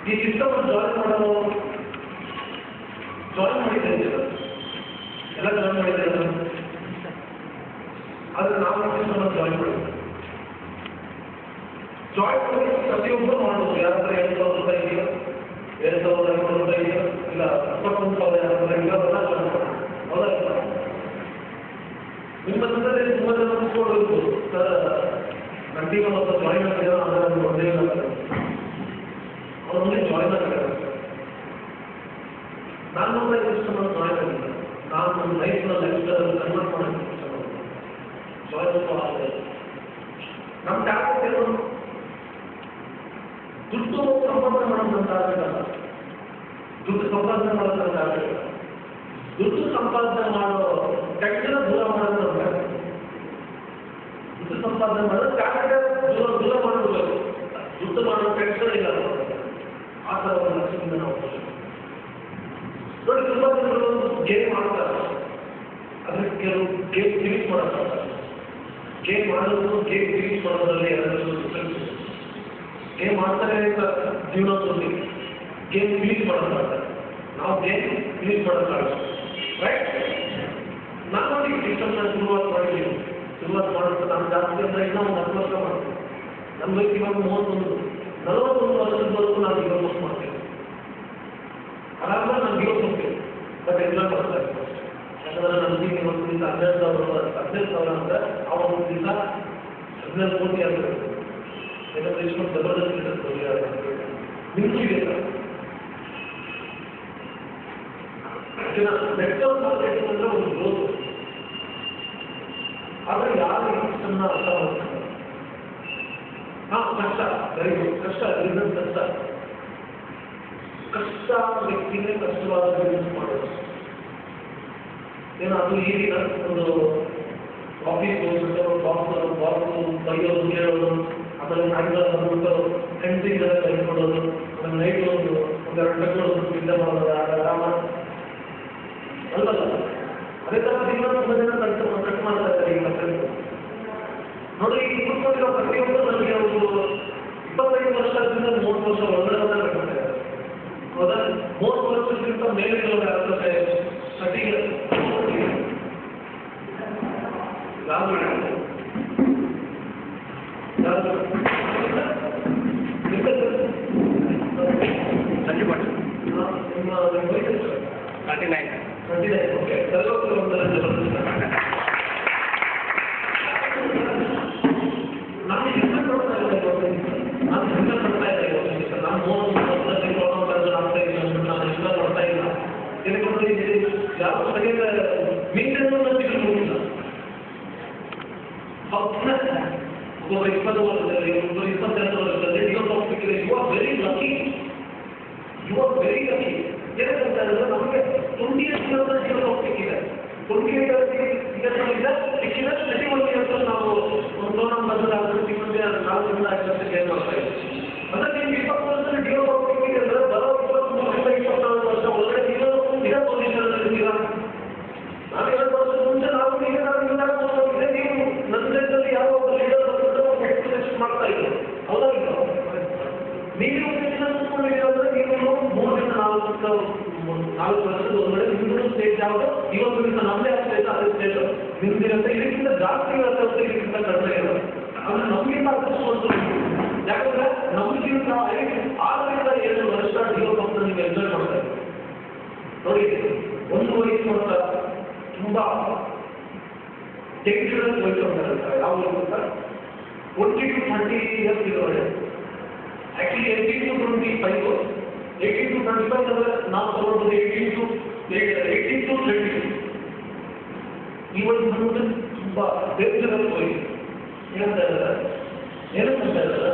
ಈ ಸಿಸ್ಟಮ್ ಜಾಯಿನ್ ಮಾಡಿದ್ದೇವೆ ಎಲ್ಲ ಜಾಯಿನ್ ಮಾಡಿದ್ದೇವೆ. ಆದ್ರೆ ನಾವು ಸಿಸ್ಟಮ್ ಜಾಯಿನ್ ಮಾಡಿದ್ದೇವೆ. ಜಾಯಿನ್ ಮಾಡಿ ಪ್ರತಿಯೊಬ್ಬರು ಮಾಡೋದು. ಯಾರಾದ್ರೂ 2,000 ರೂಪಾಯಿ ಇದೆಯೋ, 2,500 ರೂಪಾಯಿ ಇದೆಯೋ, ಇಲ್ಲ 21,000 ರೂಪಾಯಿ ಇದೆಯೋ, ಅದನ್ನ ಜಾಯಿನ್ ಮಾಡೋದು. ಹೌದಾ? ನಿಮ್ಮ ಜೊತೆ ತುಂಬ ಜನ ಕೂತ್ಕೊಂಡು ಸರ್ ಕಂಟಿನ್ಯೂ ಮತ್ತು ಜಾಯಿನ್ ಆಗಿರೋ ಅದನ್ನು ಒಂದೇ ಅವರೊಂದೇ ಜಾಯಿನ್ ಆಗಿದ್ದಾರೆ. ನಾನು ಸಿಸ್ಟಮ್ ಜಾಯಿನ್ ಆಗಿಲ್ಲ. ನಾನು ನನ್ನ ಲೈಫ್ನ ಲೈಫ್ ಸ್ಟೈಲ್ ಕನ್ವರ್ಟ್ ಮಾಡೋಕ್ಕೆ ಇಷ್ಟಪಡ್ತೀನಿ. ಜಾಯಿನ್ ಆಗದೆ ನಮ್ಮ ಟ್ಯಾಲೆಂಟ್ ಏನು? ದುಡ್ಡು ಸಂಪಾದನೆ ಮಾಡೋದಂತ ಆಗಲ್ಲ. ದುಡ್ಡು ಸಂಪಾದನೆ ಮಾಡೋದಂತ ಆಗಲ್ಲ. ದುಡ್ಡು ಸಂಪಾದನೆ ಮಾಡೋ ಕೆಟ್ಟನ ದೂರ ಮಾಡೋದು ನಮ್ಗೆ. ದುಡ್ಡು ಸಂಪಾದನೆ ಮಾಡೋದು ಟ್ಯಾಲೆಂಟ್ ದೂರ ಮಾಡಬೇಕು. ದುಡ್ಡು ಮಾಡೋ ಕೆಟ್ಟ ಇಲ್ಲ. ಆ ಥರ ಒಂದು ಲಕ್ಷ್ಯದಿಂದ ನಾವು ನೋಡಿ. ತುಂಬ ಜನರು ಗೇಮ್ ಮಾಡ್ತಾರೆ, ಅದಕ್ಕೆ ಕೆಲವು ಗೇಮ್ ಡಿಲೀಟ್ ಮಾಡೋಕ್ಕಾಗಲ್ಲ. ಗೇಮ್ ಮಾಡೋದು ಗೇಮ್ ಡಿಲೀಟ್ ಮಾಡೋದ್ರಲ್ಲಿ ಗೇಮ್ ಮಾಡ್ತಾರೆ ಅಂತ ಜೀವನ ತೋರಿಸಿ ಗೇಮ್ ಡಿಲೀಟ್ ಮಾಡೋಕ್ಕಾಗಲ್ಲ. ನಾವು ಗೇಮ್ ಡಿಲೀಟ್ ಮಾಡೋಕ್ಕಾಗಲ್ಲ, ರೈಟ್? ನಾನು ನೋಡಿ ಸಿಸ್ಟಮ್ನ ಶುರುವಾತ್ ಮಾಡಿದ್ದೀನಿ. ಶುರುವಾತ್ ಮಾಡೋದು ನಾನು ಜಾಸ್ತಿ ಅಂದರೆ ಇನ್ನೂ ಒಂದು 10 ವರ್ಷ ಮಾಡ್ತೀನಿ. ನಮ್ಮ ವಯಸ್ಸು ಇವಾಗ 41 ವರ್ಷದವರೆಗೂ ನಾನು ಗಿವ್ ಅಪ್ ಮಾಡ್ತೇನೆ. ಅದಾದ್ಮೇಲೆ ನಾನು ಗಿವ್ ಅಪ್ ಹೋಗ್ತೇನೆ, ಬಟ್ ಎಂಜಾಯ್ ಮಾಡ್ತಾ ಇರ್ತೀನಿ. ಯಾಕಂದ್ರೆ ನನಗೆ ಒಂದು ದಿವಸ 15,000 ಅಂದರೆ ಆ ಒಂದು ದಿವಸ 15 ಕೋಟಿ ಆಗಿರುತ್ತೆ. ಯಾಕಂದ್ರೆ ಇಷ್ಟೊಂದು ಜಬರ್ದಸ್ತ್ ನಿಮಗೂ ಇದೆ ಸರ್. ನೆಟ್ವರ್ಕ್ ಮಾರ್ಕೆಟಿಂಗ್ ಅಂದರೆ ಒಂದು ಗ್ರೋತ್. ಆದರೆ ಯಾರು ಈ ಸಿಸ್ಟಮ್ನ ಅರ್ಥ ಮಾಡ್ತಾರೆ? ಕಷ್ಟ, ವೆರಿ ಗುಡ್. ಕಷ್ಟ, ಬಿಸ್ನೆಸ್ ಕಷ್ಟ. ಕಷ್ಟ ವ್ಯಕ್ತಿನೇ ಕಷ್ಟವಾದ ಬಿಸ್ನೆಸ್ ಮಾಡೋದು. ಏನೋ ಅದು ಈಗಿನ ಒಂದು ಆಫೀಸ್ ಹೋಗ್ಬಿಟ್ಟು ಬಾಸು ಬೈಯೋದು, ಕೇಳೋದು, ಆಮೇಲೆ ಸಾಯಂಕಾಲ ಹೆಂಡತಿಗೆಲ್ಲ ಕೈಕೊಡೋದು, ಆಮೇಲೆ ನೈಟ್ ಒಂದೆರಡು ತಗೊಳ್ಳೋದು, ನಿದ್ದೆ ಮಾಡೋದು, ಆರಾಮ ಅಲ್ಲಲ್ಲ. ಅದೇ ಥರ ದಿನ ತುಂಬ ಜನ ಕಟ್ ಮಾಡ್ತಾ ಇದ್ದಾರೆ ಈ ಮಕ್ಕಳಿಗೆ. ನೋಡಿ, ಈ ಕೂತ್ಕೊಂಡಿರೋ ಪ್ರತಿಯೊಬ್ಬರು ನನಗೆ ಅವರು 25 ವರ್ಷದಿಂದ 30 ವರ್ಷ ಒಳಗಡೆ ಕಟ್ತಾರೆ. ಹೌದಾ? 30 ವರ್ಷಕ್ಕಿಂತ ಮೇಲೆ ಕಟ್ಟಿಗೆ ನಾನು ಹೆಮ್ಮೆ ಪಡ್ತಾ ಇದ್ದೇನೆ. ಸರಿಯಾದ ಮೇಂಟೆನೆನ್ಸ್ ಮುಗಿಲ್ಲ. ಒಬ್ಬ 20 ವರ್ಷದಲ್ಲಿ, ಒಬ್ಬ 22 ವರ್ಷದಲ್ಲಿ ಡಿವೋರ್ಸ್ ಹೋಗ್ಬೇಕಿದ್ರೆ ಯು ಆರ್ ವೆರಿ ಲಕ್ಕಿ. ಏನಂತ ಹೇಳಿದ್ರೆ ನಮಗೆ 28 ಇಯರ್ಸ್ ಡಿವೋರ್ಸ್ ಹೋಗ್ಬೇಕಿದೆ. 28 ಸಿಕ್ಕಿದ 31 ಇಯರ್ಸ್ ನಾವು ಒಂದು ಬದಲಾಗುತ್ತೆ ಸಿಕ್ಕಂತೆ 4 ವರ್ಷ 5 ವರ್ಷಕ್ಕೆ ಏನು ಮಾಡ್ತಾ ಇದ್ದೀವಿ. ಅಂದ್ರೆ ನೀವು 20 ವರ್ಷದಲ್ಲಿ ಡಿವೋರ್ಸ್ ಹೋಗ್ಬೇಕಿದೆ ಅಂದ್ರೆ ಬರೋ 23 ವರ್ಷ 24 ವರ್ಷ ಒಳಗಡೆ ನೀವು ಇದೇ ಪೊಸಿಷನ್ ಇರ್ತೀರಾ. ನಾನು 2 ವರ್ಷದ ಮುಂಚೆ ನಾವು ಈಗ ಹೋಗಿದೆ, ನೀವು ನನ್ನ ದೇಶದಲ್ಲಿ ಯಾವ ಒಬ್ಬ ಲೀಡರ್ ಬಂದ್ಬಿಟ್ಟು ಮಾಡ್ತಾ ಇದ್ರು. ಹೌದಾ? ನೀವು ಕೂತ್ಕೊಂಡಿದ್ದೀರಂದ್ರೆ ನೀವು 3 4 ವರ್ಷದ ಒಳಗಡೆ ನಿಮ್ದು ಸ್ಟೇಜ್ ಯಾವುದು ಇವತ್ತು ನಮ್ಮದೇ ಆಗ್ತೈತೆ ಅದೇ ಸ್ಟೇಜ್ ನಿಮ್ದಿರುತ್ತೆ. ಇದಕ್ಕಿಂತ ಜಾಸ್ತಿ ಇರುತ್ತೆ, ಇದಕ್ಕಿಂತ ಕಡಿಮೆ ಇರುತ್ತೆ. ಅಂದ್ರೆ ನಮಗಿಂತ ಅದೃಷ್ಟವಂತರು. ಯಾಕಂದ್ರೆ ನಮಗಿಂತ 6ರಿಂದ 7 ವರ್ಷ ಡಿವೋರ್ಸ್ ಅಂತ ನೀವು ಎಂಜಾಯ್ ಮಾಡ್ತಾ ಇದ್ದೀವಿ. ನೋಡಿ, ಒಂದು ವಯಸ್ಸು ಅಂತ ತುಂಬಾ ಡೇಂಜರಸ್ ವಯಸ್ಸು ಅಂತ ಹೇಳ್ತಾರೆ. ಯಾವ ಗೊತ್ತಾ? 20 to 30 years ಇರೋರೆ. ಆಕ್ಚುಲಿ 18 to 25, 18 to 25 ಅಂದ್ರೆ ನಾವು ತಗೊಳ್ಬೋದು 18 to 30. ಈ ವಯಸ್ಸು ಬಂದ್ಬಿಟ್ಟು ತುಂಬಾ ಡೇಂಜರಸ್ ವಯಸ್ಸು. ಏನಂತ ಹೇಳಿದ್ರೆ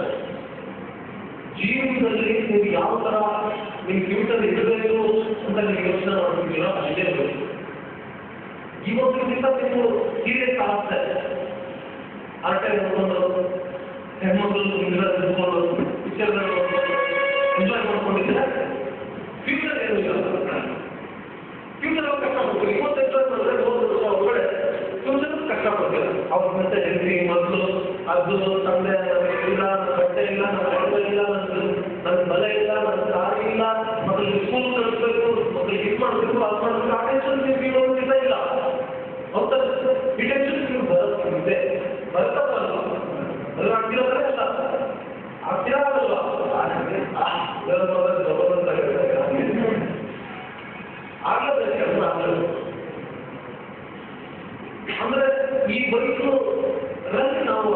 ಜೀವನದಲ್ಲಿ ನೀವು ಯಾವ ತರ ನಿಮ್ಮ ಫ್ಯೂಚರ್ ಇರಬೇಕು ಅಂತ ನೀವು ಯೋಚನೆ ಮಾಡ್ತಿದ್ದೀರೋ ಅಷ್ಟೇ ಬೇಕು. ಇವತ್ತಿನಿಂದ ನೀವು ಸೀರಿಯಸ್ ಆಗ್ತಾ ಇದೆ. ಆಟೆ ನೋಡ್ಕೊಂಡು ಹೆಣ್ಮಕ್ಳು ನಿಂತ್ಕೊಂಡು ಪಿಕ್ಚರ್ಗಳು ಎಂಜಾಯ್ ಮಾಡ್ಕೊಂಡಿದ್ರೆ ಫ್ಯೂಚರ್ ಏನು ಇಲ್ಲ. ಫ್ಯೂಚರ್ ಅವ್ರು ಕಷ್ಟಪಡ್ತೀವಿ. 25 ವರ್ಷ ಮಾಡಿದ್ರೆ 30 ವರ್ಷ ಒಳಗಡೆ ಫ್ಯೂಚರ್ ಕಷ್ಟಪಡ್ತೀವಿ. ಅವ್ರ ಮತ್ತೆ ಹೆಂಡತಿ ಮಕ್ಕಳು ಅದು ತಂದೆ ಇಲ್ಲ, ನನ್ನ ಬಟ್ಟೆ ಇಲ್ಲ, ನನ್ನ ಹೊರಗೆ ಇಲ್ಲ, ನನ್ನ ಬಲ ಇಲ್ಲ, ನನ್ನ ದಾರಿ ಇಲ್ಲ, ಮಕ್ಕಳಿಗೆ ಸ್ಕೂಲ್ ಕಳಿಸ್ಬೇಕು, ಮಕ್ಕಳಿಗೆ ಇದು ಮಾಡಬೇಕು, ಅದು ಮಾಡಬೇಕು. ಆ ಟೆನ್ಷನ್ ನೀವು ಇಲ್ಲ. ಹೌದಾ? ಈ ಟೆನ್ಷನ್ ನೀವು ಬರುತ್ತೆ ಬರ್ತದಲ್ವ? ಅದು ಆಗ್ತಿರೋದ್ರೆ ಅಲ್ಲ, ಆಗ್ತಿರಲ್ವಾ? ಆಗಲೇಬೇಕು. ಅಂದ್ರೆ ಈ ವಯಸ್ಸು ನಾವು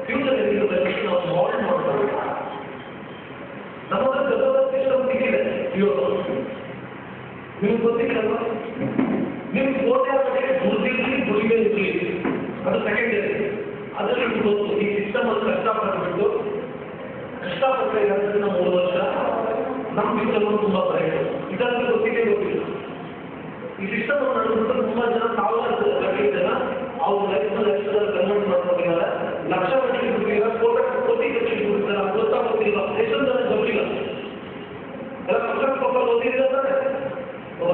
ಫ್ಯೂಚರ್ ಏನಿರುತ್ತೆ ನಾವು ಮಾಡೆಲ್ ಮಾಡ್ತಾರೆ. ನಮ್ಮದು ಡೆವಲಪ್ ಸಿಸ್ಟಮ್ ಸಿಕ್ಕಿದೆ. ನಿಮ್ಗೆ ಗೊತ್ತಿಲ್ಲಲ್ವಾ? ನಿಮ್ಗೆ ಓದೇ ಬಗ್ಗೆ ದುಡ್ದಿರ್ಲಿ ದುಡಿಮೆ ಇರಲಿ, ಅದು ಸೆಕೆಂಡರಿ. ಅದರಲ್ಲಿ ನಿಮ್ಗೆ ಗೊತ್ತು ಈ ಸಿಸ್ಟಮ್ ಅಲ್ಲಿ ಕಷ್ಟಪಟ್ಟು ಅಂದ್ರೆ ನಾವು 3 ವರ್ಷ ನಮ್ಮ ಫ್ಯೂಚರ್ ತುಂಬಾ ಬ್ರೈಟ್. ಇದರಲ್ಲಿ ಗೊತ್ತಿಲ್ಲ. ಈ ಸಿಸ್ಟಮ್ ನಡೆದ್ಬಿಟ್ಟು ತುಂಬಾ ಜನ ಸಾವಿರಾರು ಜನ ಅವ್ರ ಲೈಫ್ನಲ್ಲಿ ಕನ್ವರ್ಟ್ ಮಾಡ್ಕೊಂಡಿದ್ದಾರೆ. ಲಕ್ಷ ಗಟ್ಟಲೆ ದುಡ್ಡಿಲ್ಲ, ಕೋಟಿ ಗಟ್ಟಲೆ ದುಡ್ಡಿದ್ದಾರೆ. ಗೊತ್ತಿಲ್ಲ, ಎಷ್ಟೊಂದು ಜನ ಗೊತ್ತಿಲ್ಲ. ಎಲ್ಲ ಪಕ್ಕ ಓದಿದ್ದಾರೆ. ಒಬ್ಬ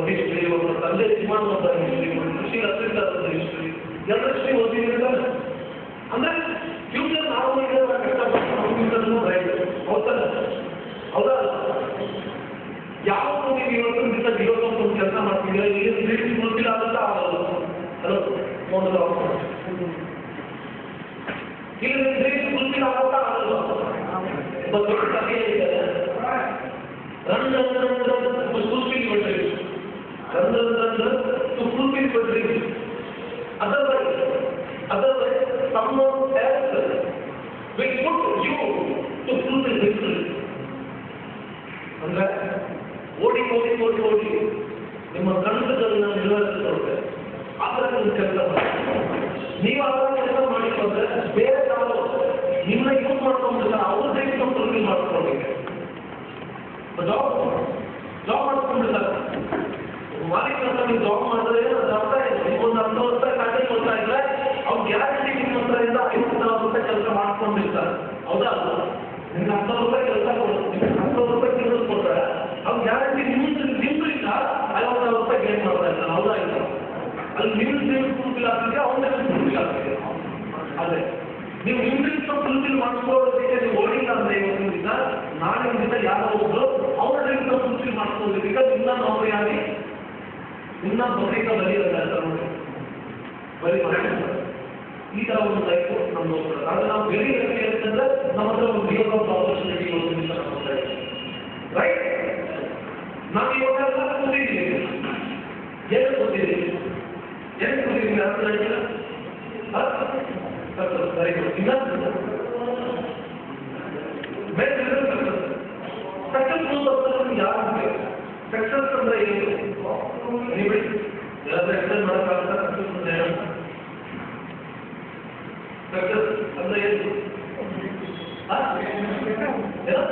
ಹಿಸ್ಟ್ರಿ, ಒಬ್ಬ ಸಂಜಯ್ ಕುಮಾರ್ ಒಬ್ಬ ಹಿಸ್ಟ್ರಿ, ಕೃಷಿ ಅಸಿಸ್ಟರ್ ಒಬ್ಬ ಹಿಸ್ಟ್ರಿ, ಎಲ್ಲ ಹಿಸ್ಟ್ರಿ ಓದಿದ್ದಾರೆ. ಅಂದ್ರೆ ಫ್ಯೂಚರ್ ನಾವು ಕಷ್ಟಪಟ್ಟು ನಮ್ಮ ಫ್ಯೂಚರ್ ಬ್ರೈಟ್. ಹೌದಾ? ಯಾವುದು ನೀವು ಇವತ್ತೊಂದು ದಿವಸ ಇವತ್ತೊಂದು ಕೆಲಸ ಮಾಡ್ತಿದ್ದೀರಾ, ಇಲ್ಲಿ ಗೊತ್ತಿಲ್ಲ ಅಂತ ಆಗಲ್ಲ. ಹಲೋ ಮೊದಲು ಇಲ್ಲಿ ಗೊತ್ತಿಲ್ಲ ಅಂತ ಆಗಲ್ಲ. ದೊಡ್ಡ ಕಥೆ ಇದ್ದಾರೆ. Run to fulfill your dreams. Run to fulfill your dreams. Otherwise, someone else will put you to fulfill his dreams. ಅಂದ್ರೆ ಓಡಿ ನಿಮ್ಮ ಕನಸುಗಳನ್ನ ನಿರ್ವಹಿಸಿಕೊಂಡ್ರೆ ಆತರ ನಿಮ್ಮ ಕೆಲಸ ಮಾಡಿ. ನೀವು ಆ ಕೆಲಸ ಮಾಡಿಕೊಂಡ್ರೆ ಬೇರೆ ಯಾರು ನಿಮ್ಮನ್ನ ಯೂಸ್ ಮಾಡ್ಕೊಂಡಿರ್ತಾರೆ, ಅವ್ರ ಡ್ರೀಮ್ಸ್ ಫುಲ್ಫಿಲ್ ಮಾಡ್ಕೊಂಡಿದ್ದಾರೆ. ಜಾಬ್ ಮಾಡ್ಕೊಂಡಿರ್ತಾರೆ. ಮಾಲೀಕ ಅಂತ ನೀವು ಜಾಬ್ ಮಾಡಿದ್ರೆ ಅರ್ಥ ಇದೆ. ನಿಮ್ಮೊಂದು 10 ವರ್ಷ ಸ್ಯಾಲರಿ ಕೊಡ್ತಾ ಇದ್ರೆ ಅವ್ರು ಗ್ಯಾರಂಟಿ ನಿಮ್ಮ ಹತ್ರದಿಂದ 50,000 ರೂಪಾಯಿ ಕೆಲಸ ಮಾಡ್ಕೊಂಡಿರ್ತಾರೆ. ಹೌದಾ? ನಿಮ್ಗೆ 10,000 ರೂಪಾಯಿ ಕೆಲಸ ಕೊಡ್ತಾರೆ, 10,000 ರೂಪಾಯಿ ಕೆಲಸ ಕೊಡ್ತಾರೆ. ಅವ್ರು ಗ್ಯಾರಂಟಿ ನಿಮ್ಗಳಿಂದ 50,000 ರೂಪಾಯಿ ಗೇನ್ ಮಾಡ್ತಾ ಇರ್ತಾರೆ. ಹೌದಾ? ಇಲ್ಲ ಅಲ್ಲಿ ನಿಮ್ಮ ಫುಲ್ಫಿಲ್ ಆಗ್ತಿದೆ, ಅವ್ರ ಫುಲ್ಫಿಲ್ ಆಗ್ತಿದೆ. ಅದೇ ನೀವು ಇಂಗ್ಲೀಷ್ ಫುಲ್ಫಿಲ್ ಮಾಡ್ಕೊಳ್ಳೋದಕ್ಕೆ ನೀವು ಓಡಿಲ್ಲ ಅಂದ್ರೆ ಇವತ್ತಿನಿಂದ ನಾಳೆಯಿಂದ ಯಾರೋ ಒಬ್ರು ಅವ್ರ ಡ್ರೀಮ್ಸ್ ಫುಲ್ಫಿಲ್ ಮಾಡ್ಕೊಳ್ಳೋದು. ಬಿಕಾಸ್ ಇನ್ನ ನಾವು ಯಾರಿ ಇನ್ನ ಬರೀಕ ಬರೀತಾರೆ ನೋಡಿ, ಬರೀ ಈ ತರ ಒಂದು ಲೈಫ್ ನಮ್ದು ಹೋಗ್ತದೆ. ಆದ್ರೆ ನಾವು ಬೆಳಿ ಅಂತಂದ್ರೆ ನಮ್ಮ ಹತ್ರ ಒಂದು ರಿಯಲ್ ಆಫ್ ಆಪರ್ಚುನಿಟಿ ಇವತ್ತಿನಿಂದ ನಮ್ಗೆ ರೈಟ್. ನಾವು ಇವಾಗೆಲ್ಲ ಕೂತಿದ್ದೀವಿ, ಏನು ಕೂತಿದ್ದೀವಿ ಅಂತ ಹೇಳಿಲ್ಲ. Very good. ಸಕ್ಸಸ್ಫುಲ್ ಯಾರು ಸಕ್ಸಸ್ ಅಂದ್ರೆ ಏನು? ನೀವು ಬಿಡಿ ಯಾರಾದ್ರೂ ಎಕ್ಸ್ಪ್ಲೇನ್ ಮಾಡೋಕ್ಕಾಗುತ್ತಾ? ಸಕ್ಸಸ್ ಅಂದ್ರೆ ಏನು? ಏನು?